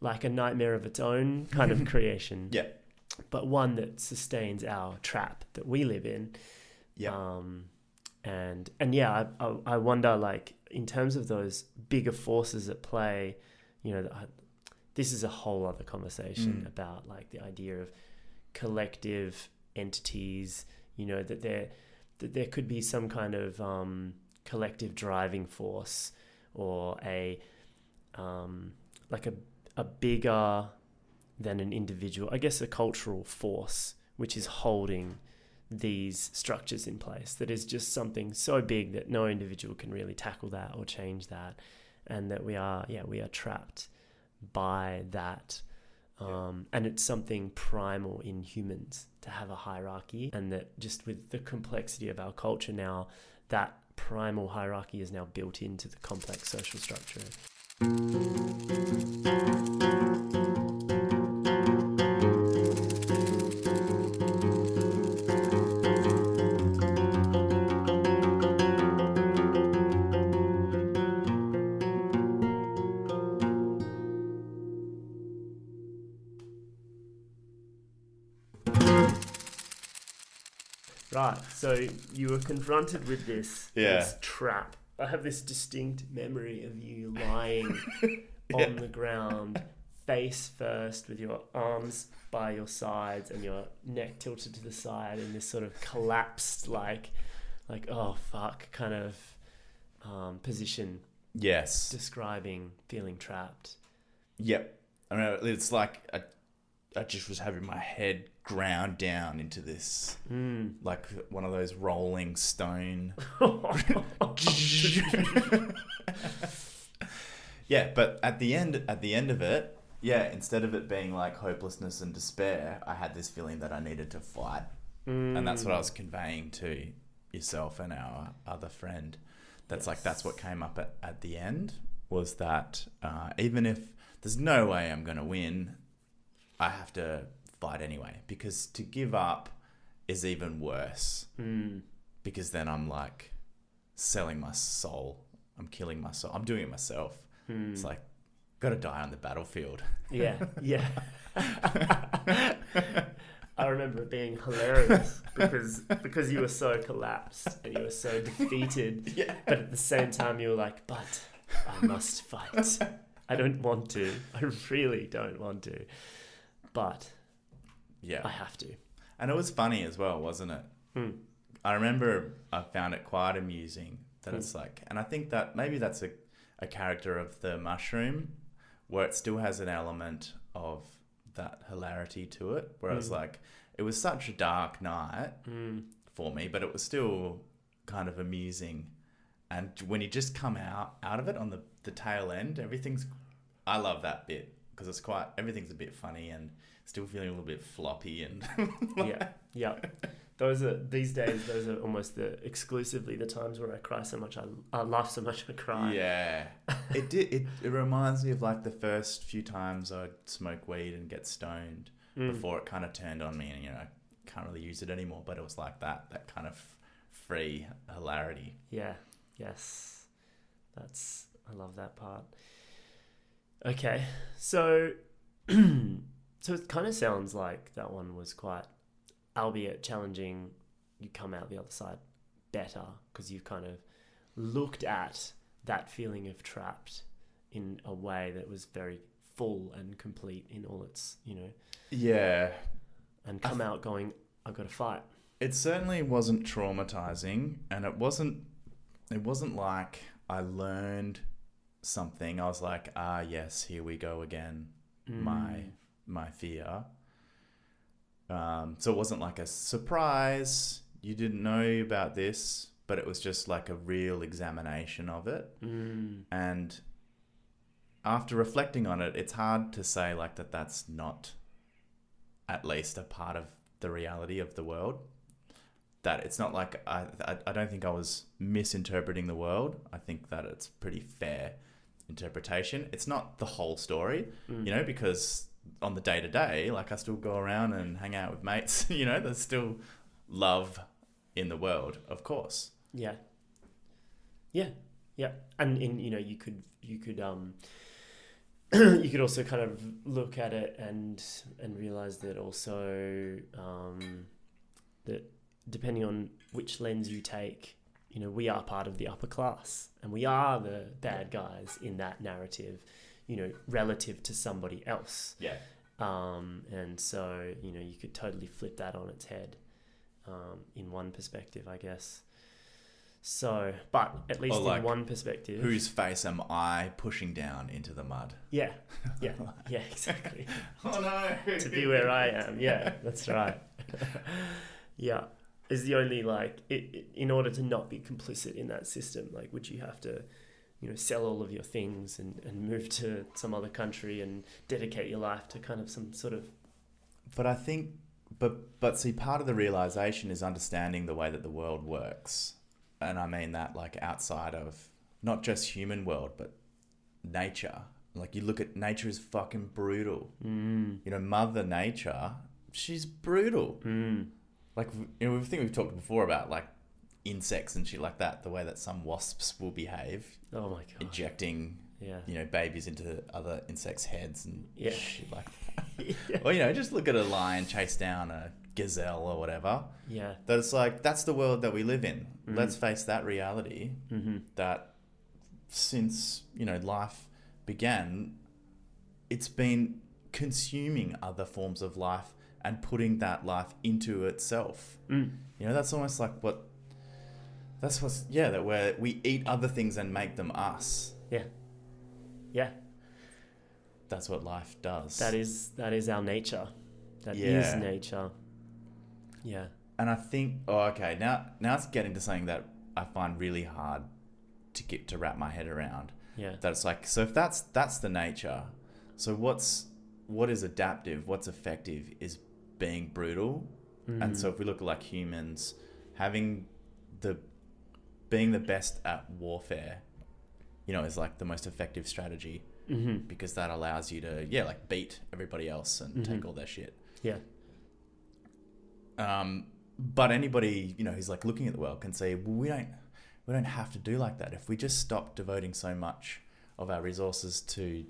like a nightmare of its own kind of creation. Yeah. But one that sustains our trap that we live in. Yeah. I wonder, like, in terms of those bigger forces at play, this is a whole other conversation about like the idea of collective entities, that there could be some kind of collective driving force, or a bigger than an individual, I guess a cultural force, which is holding these structures in place, that is just something so big that no individual can really tackle that or change that, and that we are trapped by that. And it's something primal in humans to have a hierarchy, and that just with the complexity of our culture now, that primal hierarchy is now built into the complex social structure. Right, so you were confronted with this trap. I have this distinct memory of you lying on the ground, face first, with your arms by your sides and your neck tilted to the side in this sort of collapsed, like oh fuck kind of position. Yes. Describing feeling trapped. Yep. I mean, it's like I just was having my head ground down into this, like one of those rolling stone. Yeah, but at the end of it, instead of it being like hopelessness and despair, I had this feeling that I needed to fight. And that's what I was conveying to yourself and our other friend. That's what came up at the end, was that even if there's no way I'm going to win, I have to fight anyway, because to give up is even worse. Because then I'm like selling my soul. I'm killing my soul. I'm doing it myself. It's like, got to die on the battlefield. Yeah. I remember it being hilarious because you were so collapsed and you were so defeated. Yeah. But at the same time, you were like, but I must fight. I don't want to. I really don't want to. But I have to. And it was funny as well, wasn't it? I remember I found it quite amusing that it's like, and I think that maybe that's a character of the mushroom, where it still has an element of that hilarity to it, where it's like, it was such a dark night for me, but it was still kind of amusing. And when you just come out of it on the tail end, I love that bit, because everything's a bit funny and still feeling a little bit floppy and yeah. These days those are almost exclusively the times where I cry so much, I laugh so much I cry. Yeah. It reminds me of like the first few times I'd smoke weed and get stoned before it kind of turned on me, and I can't really use it anymore, but it was like that kind of free hilarity. Yeah. Yes. I love that part. Okay. So it kind of sounds like that one was quite, albeit challenging, you come out the other side better because you've kind of looked at that feeling of trapped in a way that was very full and complete in all its, Yeah. And come out going, I've got to fight. It certainly wasn't traumatizing, and it wasn't like I learned something. I was like, yes, here we go again. My fear. So it wasn't like a surprise. You didn't know about this, but it was just like a real examination of it. And after reflecting on it, it's hard to say like that's not at least a part of the reality of the world. That it's not like I don't think I was misinterpreting the world. I think that it's pretty fair interpretation. It's not the whole story, because on the day-to-day, like I still go around and hang out with mates, there's still love in the world, of course. Yeah. And you could you could also kind of look at it and realize that also that depending on which lens you take, we are part of the upper class and we are the bad guys in that narrative, relative to somebody else. Yeah. And so, you could totally flip that on its head in one perspective, I guess. So, but at least in one perspective. Whose face am I pushing down into the mud? Yeah, exactly. Oh no! To be where I am. Yeah, that's right. Yeah. Is the only, in order to not be complicit in that system, would you have to, sell all of your things and move to some other country and dedicate your life to kind of some sort of... But I think, but see, part of the realization is understanding the way that the world works. And I mean that outside of not just human world, but nature. You look at nature is fucking brutal. Mother Nature, she's brutal. I think we've talked before about insects and shit like that, the way that some wasps will behave. Oh my God. Injecting, babies into other insects' heads and shit like that. Yeah. Or, just look at a lion chase down a gazelle or whatever. Yeah. That it's that's the world that we live in. Let's face that reality that since, life began, it's been consuming other forms of life and putting that life into itself. That's almost that where we eat other things and make them us. Yeah. That's what life does. That is our nature. That is nature. Yeah. And I think, now it's getting to something that I find really hard to wrap my head around. Yeah. That it's so if that's the nature, so what is adaptive, what's effective is being brutal. And so if we look at humans, being the best at warfare, is the most effective strategy. Because that allows you to beat everybody else and take all their shit. Yeah. But anybody who's looking at the world can say, well, we don't have to do like that. If we just stop devoting so much of our resources to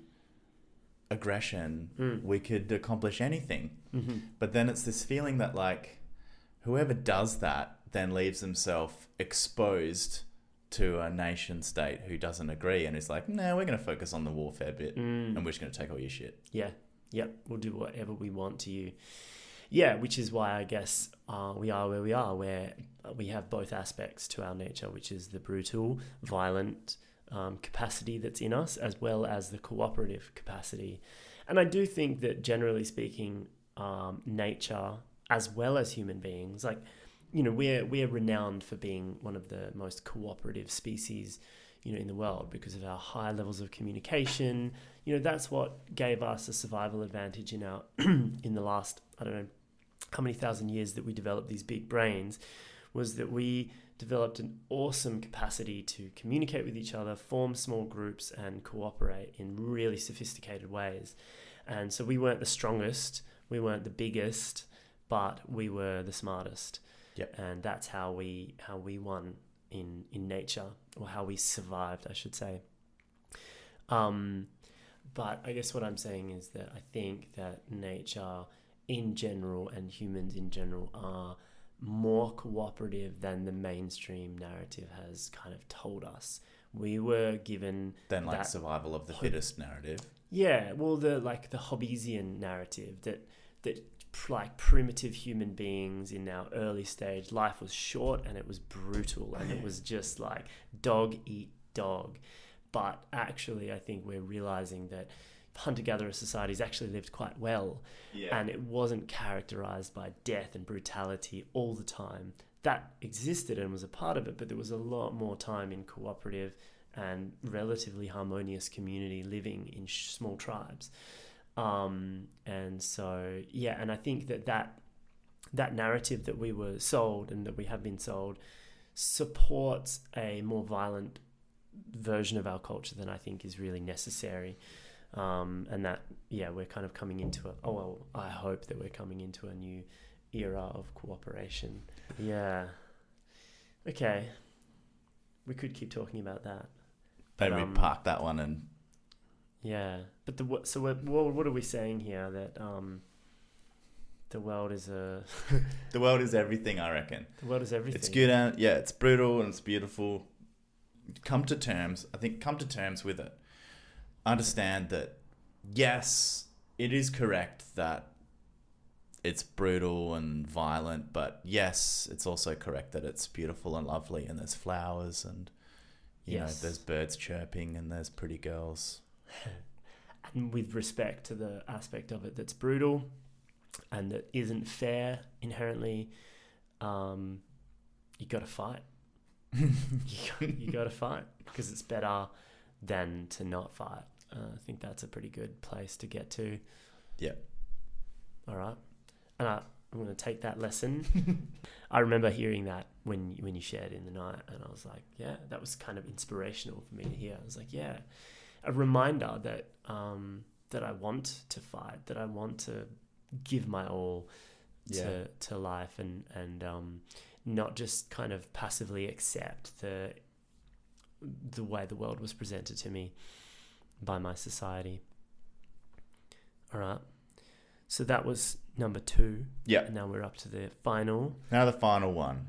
aggression, we could accomplish anything. But then it's this feeling that whoever does that then leaves themselves exposed to a nation state who doesn't agree and is no, we're going to focus on the warfare bit and we're just going to take all your shit. Yeah. Yep. We'll do whatever we want to you. Yeah, which is why I guess we are where we are, where we have both aspects to our nature, which is the brutal, violent capacity that's in us, as well as the cooperative capacity. And I do think that generally speaking, nature, as well as human beings, we're renowned for being one of the most cooperative species, in the world because of our high levels of communication. That's what gave us a survival advantage in the last, I don't know how many thousand years that we developed these big brains, was that we developed an awesome capacity to communicate with each other, form small groups, and cooperate in really sophisticated ways. And so we weren't the strongest, we weren't the biggest, but we were the smartest. Yep. And that's how we won in nature, or how we survived, I should say. But I guess what I'm saying is that I think that nature in general and humans in general are more cooperative than the mainstream narrative has kind of told us. We were given then survival of the fittest narrative. Yeah, well, the Hobbesian narrative that primitive human beings in our early stage, life was short and it was brutal and it was just dog eat dog. But actually, I think we're realizing that hunter-gatherer societies actually lived quite well, and it wasn't characterized by death and brutality all the time. That existed and was a part of it, but there was a lot more time in cooperative and relatively harmonious community living in small tribes. And so, and I think that narrative that we were sold and that we have been sold supports a more violent version of our culture than I think is really necessary. And that, we're kind of coming into I hope that we're coming into a new era of cooperation. Yeah. Okay. We could keep talking about that. Maybe we park that one and... Yeah. But what are we saying here? That the world is a... The world is everything, I reckon. The world is everything. It's good and... Yeah, it's brutal and it's beautiful. Come to terms with it. Understand that, yes, it is correct that it's brutal and violent, but yes, it's also correct that it's beautiful and lovely and there's flowers and, you know, there's birds chirping and there's pretty girls. And with respect to the aspect of it that's brutal and that isn't fair inherently, you got to fight. You got to fight because it's better than to not fight. I think that's a pretty good place to get to. Yeah. All right. And I'm going to take that lesson. I remember hearing that when you shared in the night, and I was like, yeah, that was kind of inspirational for me to hear. I was like, yeah, a reminder that that I want to fight, that I want to give my all to life, and not just kind of passively accept the way the world was presented to me by my society. All right. So that was number 2. Yeah. And now we're up to the final. Now the final one.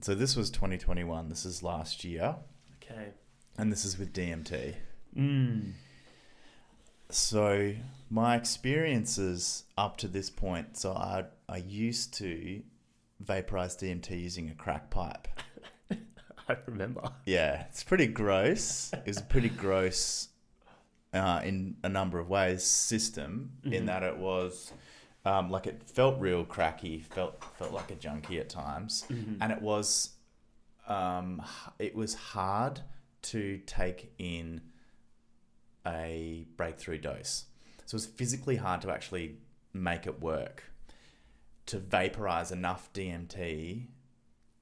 So this was 2021. This is last year. Okay. And this is with DMT. Mm. So my experiences up to this point, so I used to vaporize DMT using a crack pipe. I remember. Yeah, it's pretty gross. It was a pretty gross, in a number of ways, system, in that it was like it felt real cracky, felt like a junkie at times, and it was hard to take in a breakthrough dose. So it was physically hard to actually make it work. To vaporize enough DMT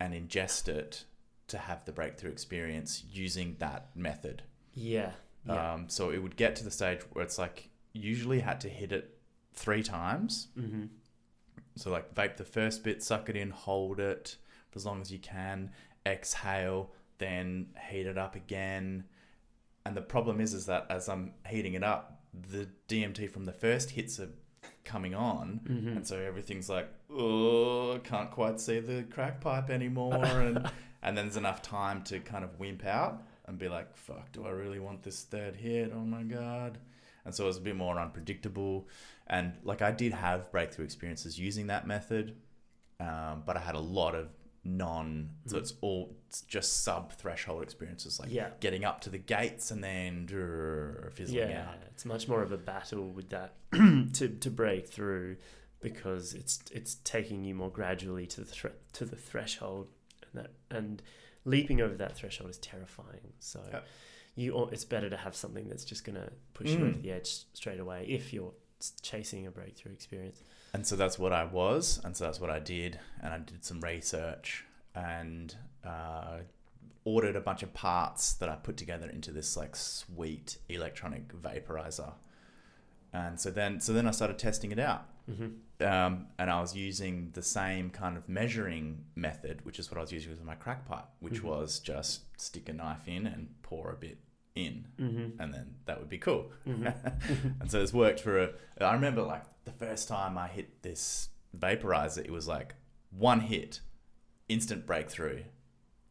and ingest it to have the breakthrough experience using that method. Yeah. So it would get to the stage where it's like usually had to hit it 3 times. Mm-hmm. So like vape the first bit, suck it in, hold it for as long as you can, exhale, then heat it up again. And the problem is that as I'm heating it up, the DMT from the first hits are coming on, and so everything's like, oh, can't quite see the crack pipe anymore, and then there's enough time to kind of wimp out and be like, fuck, do I really want this third hit? Oh my god. And so it was a bit more unpredictable, and like I did have breakthrough experiences using that method, but I had a lot of so it's just sub-threshold experiences, like getting up to the gates and then fizzling out. It's much more of a battle with that to break through, because it's taking you more gradually to the threshold, and leaping over that threshold is terrifying. So it's better to have something that's just going to push you over the edge straight away if you're chasing a breakthrough experience. And so that's what I was, and so that's what I did, and I did some research and ordered a bunch of parts that I put together into this like sweet electronic vaporizer. And so then I started testing it out. And I was using the same kind of measuring method, which is what I was using with my crack pipe, which was just stick a knife in and pour a bit in, and then that would be cool. And so it's worked I remember like the first time I hit this vaporizer, it was like one hit, instant breakthrough,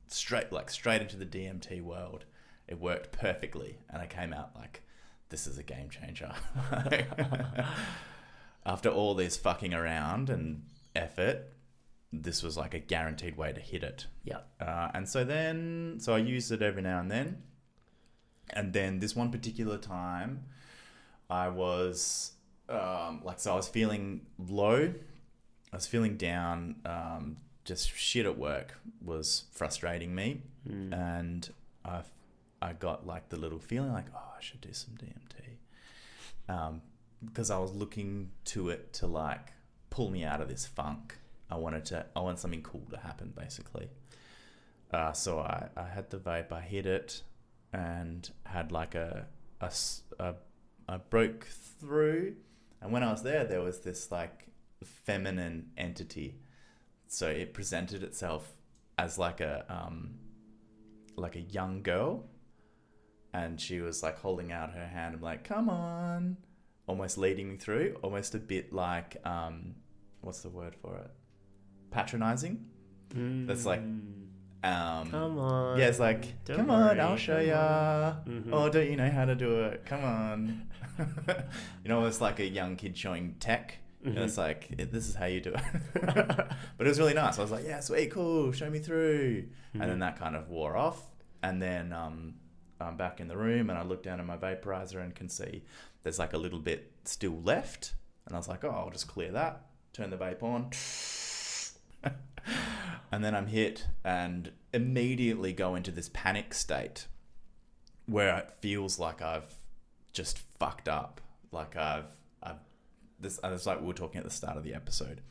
straight into the DMT world. It worked perfectly, and I came out like, this is a game changer. After all this fucking around and effort, this was like a guaranteed way to hit it. Yeah. And so I used it every now and then. And then this one particular time, I was I was feeling low. I was feeling down. Just shit at work was frustrating me. And I got like the little feeling like, oh, I should do some DMT. Because I was looking to it to like pull me out of this funk. I wanted something cool to happen, basically. So I had the vape, I hit it, and had like I broke through, and when I was there was this like feminine entity. So it presented itself as like a young girl, and she was like holding out her hand and like, come on, almost leading me through, almost a bit like what's the word for it, patronizing. That's like come on, yeah, it's like, come on, I'll show ya. Oh, don't you know how to do it? Come on. You know, it's like a young kid showing tech. And it's like, this is how you do it. But it was really nice. I was like, yeah, sweet, cool, show me through. And then that kind of wore off. And then I'm back in the room, and I look down at my vaporizer and can see there's like a little bit still left. And I was like, oh, I'll just clear that, turn the vape on. And then I'm hit and immediately go into this panic state where it feels like I've just fucked up. Like it's like we were talking at the start of the episode,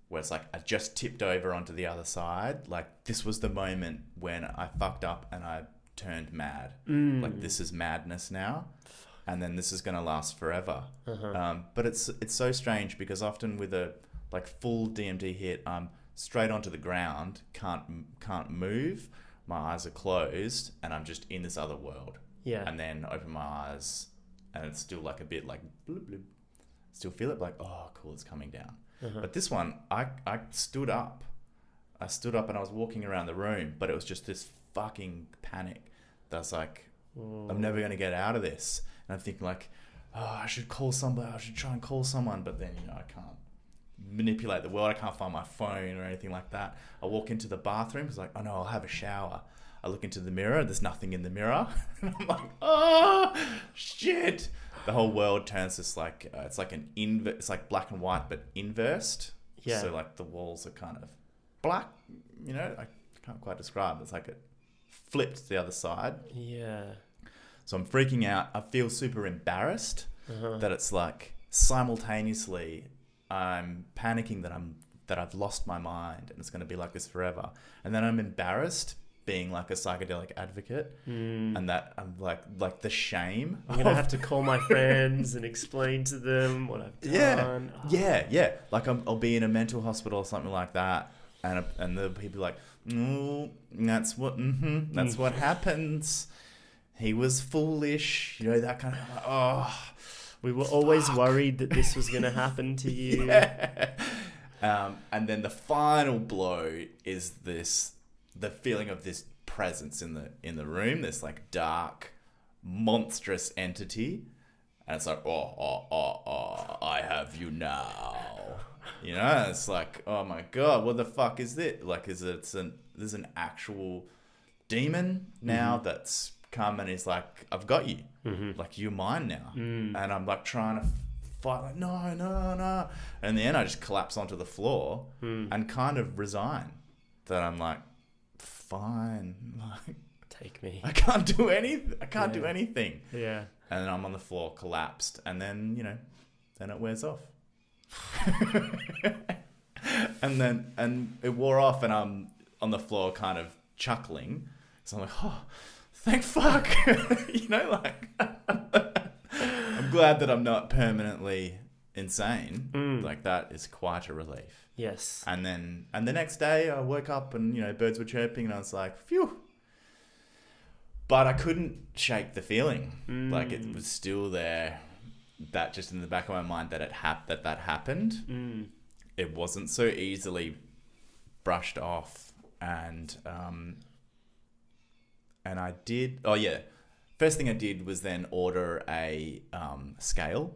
where it's like I just tipped over onto the other side. Like this was the moment when I fucked up and I turned mad. Like this is madness now, and then this is going to last forever. But it's so strange because often with a like full DMT hit, I'm straight onto the ground, can't move. My eyes are closed, and I'm just in this other world. Yeah. And then open my eyes, and it's still like a bit like bloop, bloop. Still feel it like, oh, cool, it's coming down. But this one, I stood up. I stood up and I was walking around the room, but it was just this fucking panic that I was like, I'm never going to get out of this. And I'm thinking like, oh, I should call somebody. I should try and call someone. But then, I can't manipulate the world. I can't find my phone or anything like that. I walk into the bathroom. It's like, oh no, I'll have a shower. I look into the mirror. There's nothing in the mirror. And I'm like, oh, shit. The whole world turns this like, it's like it's like black and white, but inversed. Yeah. So like the walls are kind of black, I can't quite describe it. It's like it flipped to the other side. Yeah. So I'm freaking out. I feel super embarrassed that it's like simultaneously I'm panicking that I've lost my mind and it's going to be like this forever. And then I'm embarrassed being like a psychedelic advocate, and that I'm like the shame. I'm gonna have to call my friends and explain to them what I've done. Yeah. Like I'll be in a mental hospital or something like that, and the people like, that's what happens. He was foolish, that kind of. Like, oh, we were always worried that this was gonna happen to you. Yeah. And then the final blow is the feeling of this presence in the room, this like dark, monstrous entity, and it's like, oh, I have you now. It's like, oh my god, what the fuck is this? Like, there's an actual demon now that's come and is like, I've got you, like you're mine now, and I'm like trying to fight, like no, and in the end I just collapse onto the floor and kind of resign that I'm like, fine, like take me. I can't do anything. Do anything. Yeah. And then I'm on the floor, collapsed, and then then it wears off. and it wore off, and I'm on the floor, kind of chuckling. So I'm like, oh, thank fuck. Like I'm glad that I'm not permanently insane. Like that is quite a relief. Yes. And the next day I woke up and, birds were chirping and I was like, phew. But I couldn't shake the feeling. Like it was still there, that just in the back of my mind that that happened. It wasn't so easily brushed off. And I did, first thing I did was then order a scale.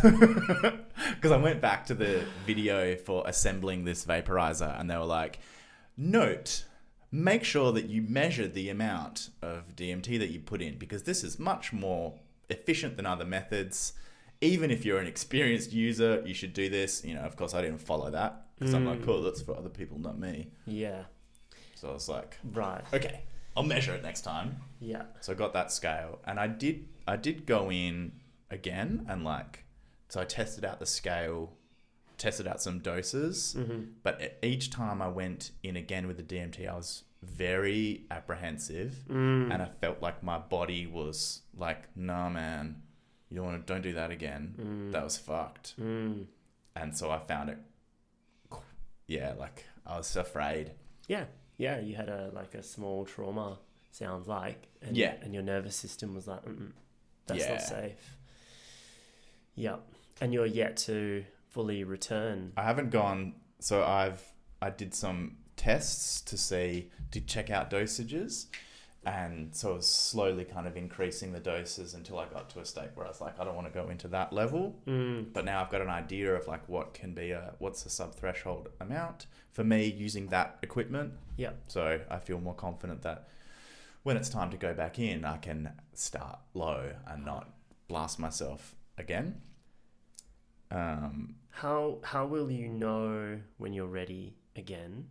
Because I went back to the video for assembling this vaporizer and they were like, note, make sure that you measure the amount of DMT that you put in, because this is much more efficient than other methods. Even if you're an experienced user, you should do this. Of course I didn't follow that because I'm like, cool, that's for other people, not me. Yeah. So I was like, right, okay, I'll measure it next time. Yeah. So I got that scale and I did go in again and so I tested out the scale, tested out some doses, but each time I went in again with the DMT, I was very apprehensive and I felt like my body was like, nah man, don't do that again. That was fucked. And And so I found it, like I was afraid. Yeah, you had a small trauma, sounds like. And, and your nervous system was like, that's not safe. Yeah, and you're yet to fully return. I haven't gone, so I did some tests to check out dosages. And so I was slowly kind of increasing the doses until I got to a state where I was like, I don't want to go into that level. But now I've got an idea of like what's the sub-threshold amount for me using that equipment. Yeah. So I feel more confident that when it's time to go back in, I can start low and not blast myself again. How will you know when you're ready again?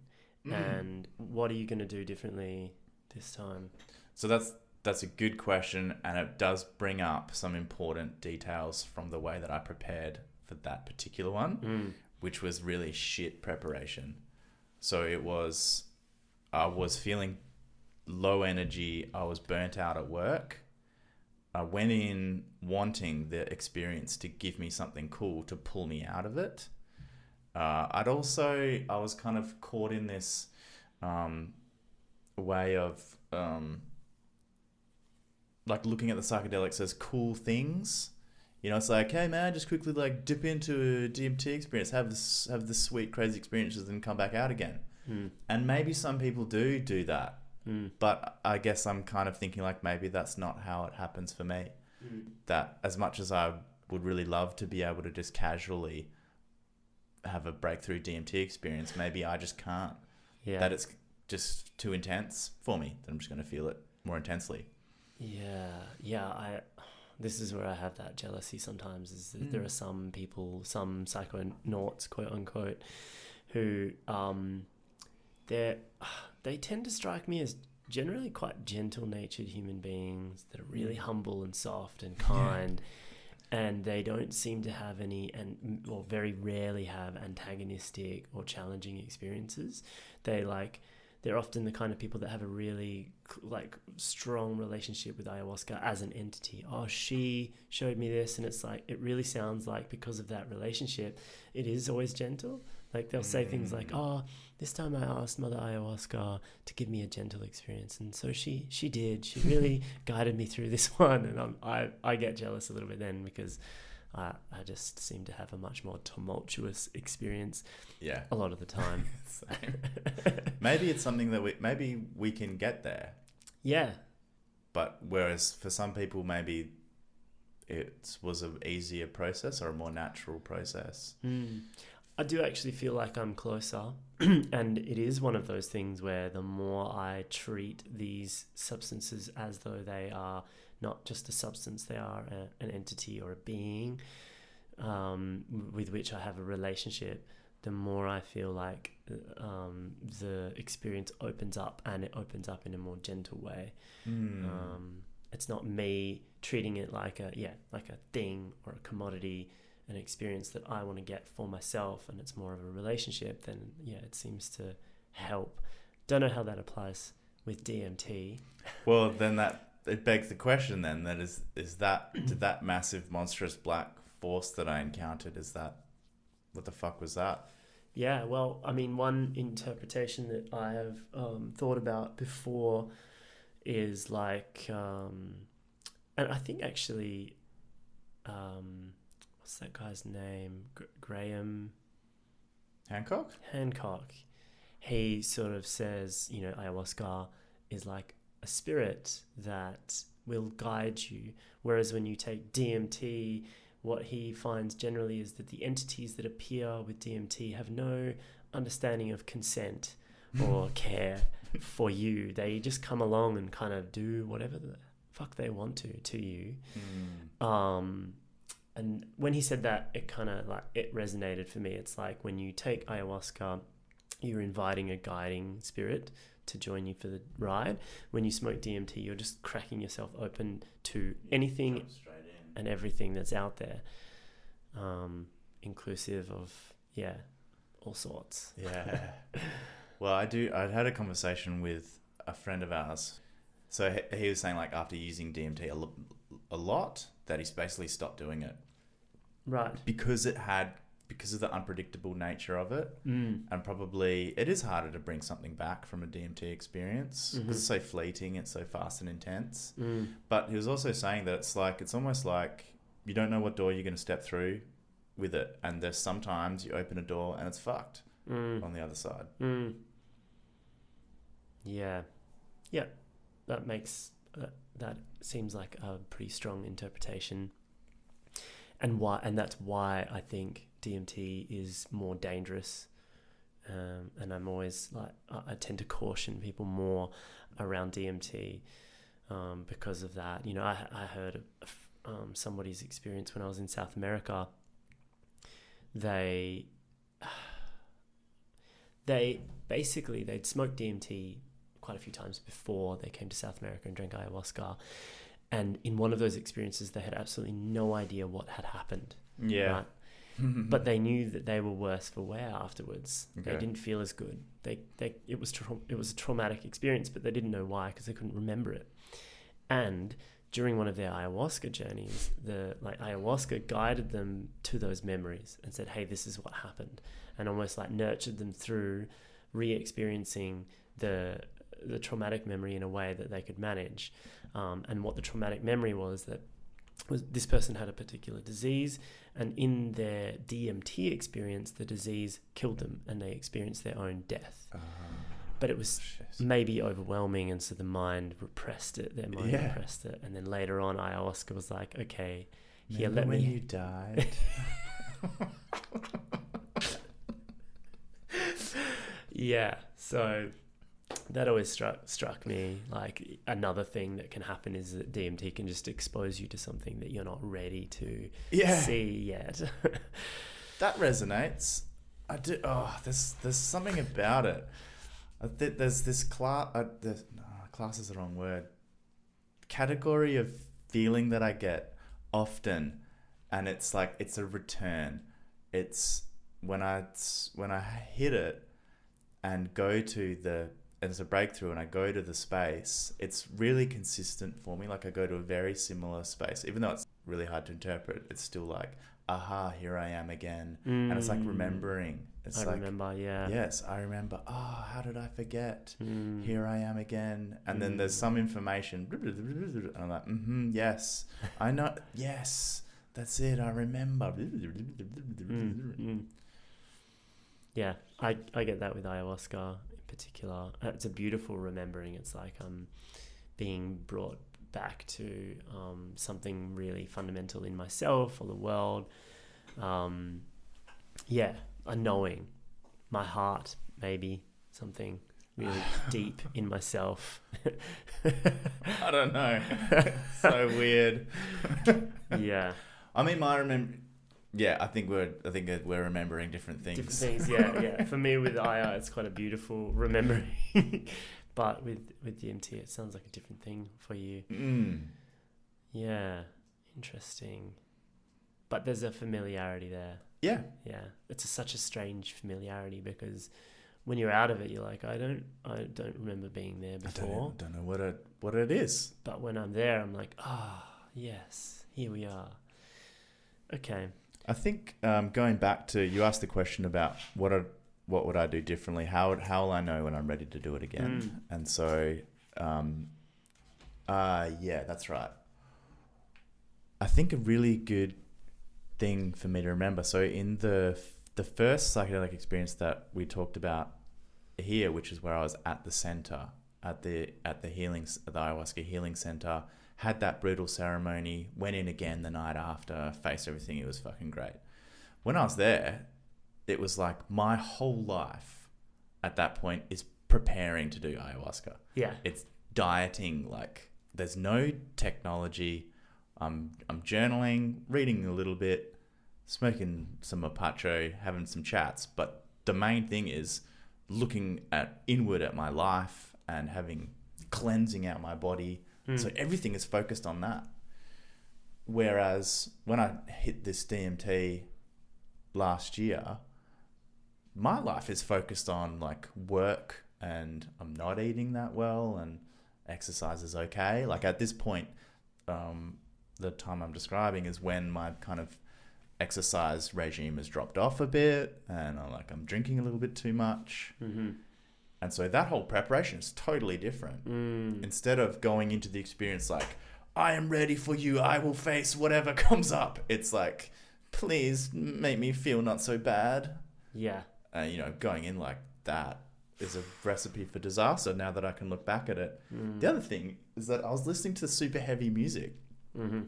And what are you going to do differently this time? So that's a good question, and it does bring up some important details from the way that I prepared for that particular one, which was really shit preparation. So I was feeling low energy. I was burnt out at work. I went in wanting the experience to give me something cool to pull me out of it. I was kind of caught in this way of like looking at the psychedelics as cool things. You know, it's like, hey man, just quickly like dip into a DMT experience, have this sweet crazy experiences and come back out again. And maybe some people do that. But I guess I'm kind of thinking like maybe that's not how it happens for me. That as much as I would really love to be able to just casually have a breakthrough DMT experience, maybe I just can't. Yeah. That it's just too intense for me, that I'm just going to feel it more intensely. This is where I have that jealousy sometimes, is that there are some people, some psychonauts, quote unquote, who they tend to strike me as generally quite gentle-natured human beings that are really humble and soft and kind, and they don't seem to have any, or very rarely have, antagonistic or challenging experiences. They're often the kind of people that have a really strong relationship with ayahuasca as an entity. Oh, she showed me this, and it's like, it really sounds like because of that relationship, it is always gentle. Like they'll say things like, oh, this time I asked Mother Ayahuasca to give me a gentle experience, and so she did. She really guided me through this one, and I get jealous a little bit then, because I just seem to have a much more tumultuous experience. Yeah, a lot of the time. Maybe it's something that we can get there. Yeah, but whereas for some people maybe it was an easier process or a more natural process. I do actually feel like I'm closer, and it is one of those things where the more I treat these substances as though they are not just a substance, they are an entity or a being with which I have a relationship, the more I feel like the experience opens up, and it opens up in a more gentle way. It's not me treating it like a thing or a commodity, an experience that I want to get for myself, and it's more of a relationship. Then it seems to help. Don't know how that applies with DMT. Well, then it begs the question then, that is that did that massive monstrous black force that I encountered, what the fuck was that? Yeah, well, I mean, one interpretation that I have thought about before is like, and I think actually, what's that guy's name? Graham Hancock. He sort of says, ayahuasca is like a spirit that will guide you. Whereas when you take DMT, what he finds generally is that the entities that appear with DMT have no understanding of consent or care for you. They just come along and kind of do whatever the fuck they want to you. And when he said that, it kind of it resonated for me. It's like when you take ayahuasca, you're inviting a guiding spirit to join you for the ride. When you smoke DMT, you're just cracking yourself open to anything and everything that's out there, inclusive of all sorts. Yeah. Well, I'd had a conversation with a friend of ours. So he was saying after using DMT a lot, that he's basically stopped doing it. Right. Because it had because of the unpredictable nature of it. And probably it is harder to bring something back from a DMT experience because it's so fleeting, it's so fast and intense. But he was also saying that it's almost like you don't know what door you're going to step through with it, and there's sometimes you open a door and it's fucked on the other side. Yeah, that seems like a pretty strong interpretation, and that's why I think DMT is more dangerous. And I'm always like, I tend to caution people more around DMT because of that. You know, I heard of somebody's experience when I was in South America. They'd smoked DMT quite a few times before they came to South America and drank ayahuasca. And in one of those experiences, they had absolutely no idea what had happened. Yeah. Right? But they knew that they were worse for wear afterwards. Okay. They didn't feel as good. It was a traumatic experience, but they didn't know why because they couldn't remember it. And during one of their ayahuasca journeys, ayahuasca guided them to those memories and said, hey, this is what happened, and almost like nurtured them through re-experiencing the traumatic memory in a way that they could manage. And what the traumatic memory was this person had a particular disease, and in their DMT experience, the disease killed them and they experienced their own death. But it was maybe overwhelming, and so the mind repressed it. Their mind repressed it, and then later on, ayahuasca was like, "Okay, here, let me." When you died. Yeah, so that always struck me. Like, another thing that can happen is that DMT can just expose you to something that you're not ready to see yet. That resonates. I do. Oh, there's something about it. There's this class. Class is the wrong word. Category of feeling that I get often, and it's like it's a return. It's when I hit it and go to it's a breakthrough, and I go to the space. It's really consistent for me. Like, I go to a very similar space, even though it's really hard to interpret. It's still like, aha, here I am again, and it's like remembering. It's I remember, yeah. Yes, I remember. Oh, how did I forget? Here I am again. And then there's some information. And I'm like, yes, I know. Yes, that's it. I remember. Yeah, I get that with ayahuasca in particular. It's a beautiful remembering. It's like being brought back to something really fundamental in myself or the world. A knowing, my heart, maybe something really deep in myself. I don't know. So weird. Yeah. I mean, I think we're remembering different things. Different things, yeah. For me, with Aya, it's quite a beautiful remembering. But with DMT, it sounds like a different thing for you. Yeah, interesting. But there's a familiarity there. Yeah. Yeah. It's such a strange familiarity, because when you're out of it, you're like, I don't remember being there before. I don't know what it is. But when I'm there, I'm like, yes, here we are. Okay. I think going back to, you asked the question about what would I do differently? How will I know when I'm ready to do it again? And so, that's right. I think a really good thing for me to remember. So in the first psychedelic experience that we talked about here, which is where I was at the center, at the ayahuasca healing center, had that brutal ceremony, went in again the night after, faced everything. It was fucking great. When I was there, it was like my whole life at that point is preparing to do ayahuasca. Yeah. It's dieting. Like, there's no technology. I'm journaling, reading a little bit, smoking some mapacho, having some chats. But the main thing is looking inward at my life and cleansing out my body. So everything is focused on that. Whereas when I hit this DMT last year, my life is focused on like work, and I'm not eating that well, and exercise is okay. Like, at this point, the time I'm describing is when my kind of exercise regime has dropped off a bit, and I'm drinking a little bit too much. Mm-hmm. And so that whole preparation is totally different. Instead of going into the experience like, I am ready for you, I will face whatever comes up. It's like, please make me feel not so bad. Yeah. Going in like that is a recipe for disaster now that I can look back at it. The other thing is that I was listening to super heavy music. Mm-hmm.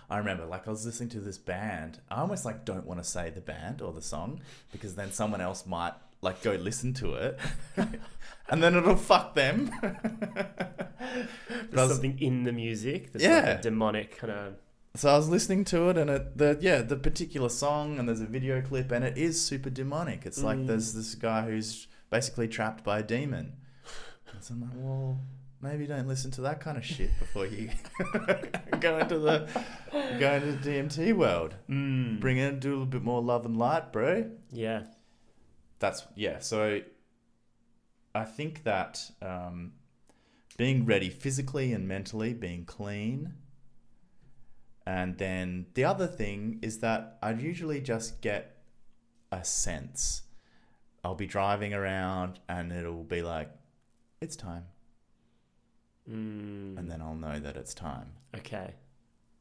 I remember I was listening to this band. I almost don't want to say the band or the song because then someone else might go listen to it and then it'll fuck them. There's something in the music that's like a demonic kind of... So I was listening to it, and the particular song, and there's a video clip, and it is super demonic. It's like there's this guy who's basically trapped by a demon. So I'm like, well, maybe don't listen to that kind of shit before you go into the DMT world. Bring in, do a little bit more love and light, bro. Yeah. So I think that being ready physically and mentally, being clean. And then the other thing is that I usually just get a sense. I'll be driving around and it'll be like, it's time. And then I'll know that it's time. Okay.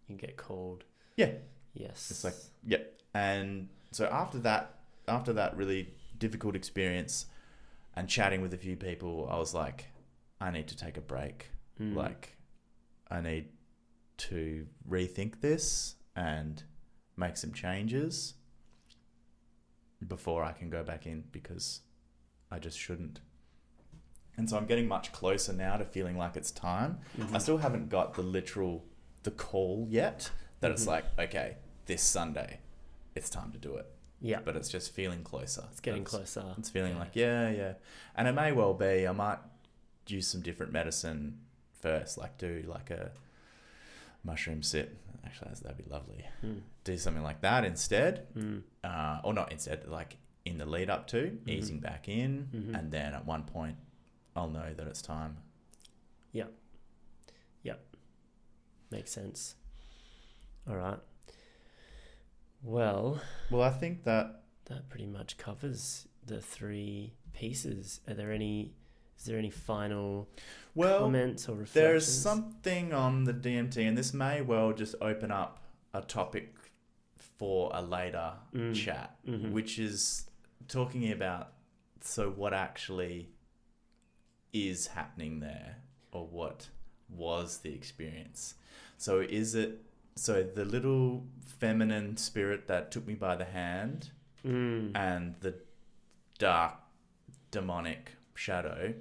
You get called. Yeah. Yes. It's like, yeah. And so after that really difficult experience and chatting with a few people, I was like, I need to take a break. I need to rethink this and make some changes before I can go back in, because I just shouldn't. And so I'm getting much closer now to feeling like it's time. I still haven't got the call yet that it's like, okay, this Sunday, it's time to do it. Yeah. But it's just feeling closer. It's getting closer. It's feeling like, yeah. And it may well be, I might use some different medicine first, do a mushroom sit. Actually, that'd be lovely. Do something like that instead. Or not instead, in the lead up to, easing back in. And then at one point, I'll know that it's time. Yeah. Makes sense. All right. Well, I think that pretty much covers the three pieces. Is there any final comments or reflections? There's something on the DMT, and this may well just open up a topic for a later chat, which is talking about what actually is happening there, or what was the experience. So the little feminine spirit that took me by the hand and the dark demonic shadow,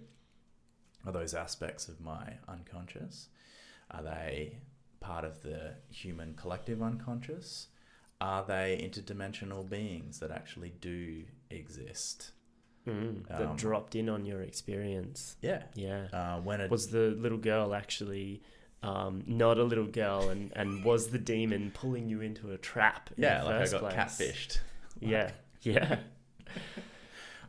are those aspects of my unconscious? Are they part of the human collective unconscious? Are they interdimensional beings that actually do exist? That dropped in on your experience. Yeah. Was the little girl actually not a little girl, and was the demon pulling you into a trap in the first place? I got catfished. Yeah.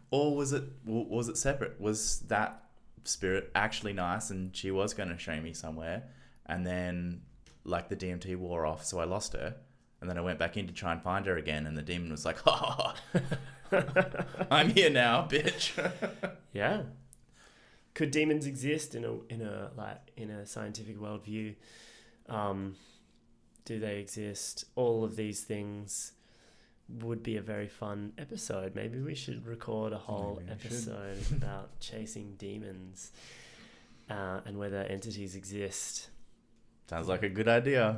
Or was it separate? Was that spirit actually nice and she was going to show me somewhere, and then the DMT wore off, so I lost her, and then I went back in to try and find her again, and the demon was like, oh, I'm here now, bitch. Yeah. Could demons exist in a scientific worldview? Do they exist? All of these things would be a very fun episode. Maybe we should record a whole episode about chasing demons and whether entities exist. Sounds like a good idea.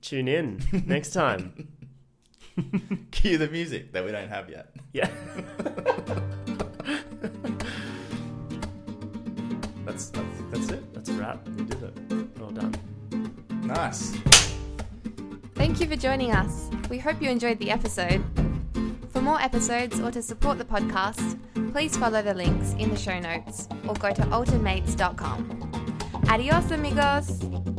Tune in next time. Cue the music that we don't have yet. Yeah. That's it. That's a wrap. We did it. Well done. Nice. Thank you for joining us. We hope you enjoyed the episode. For more episodes or to support the podcast, please follow the links in the show notes or go to alteredmates.com. Adios, amigos!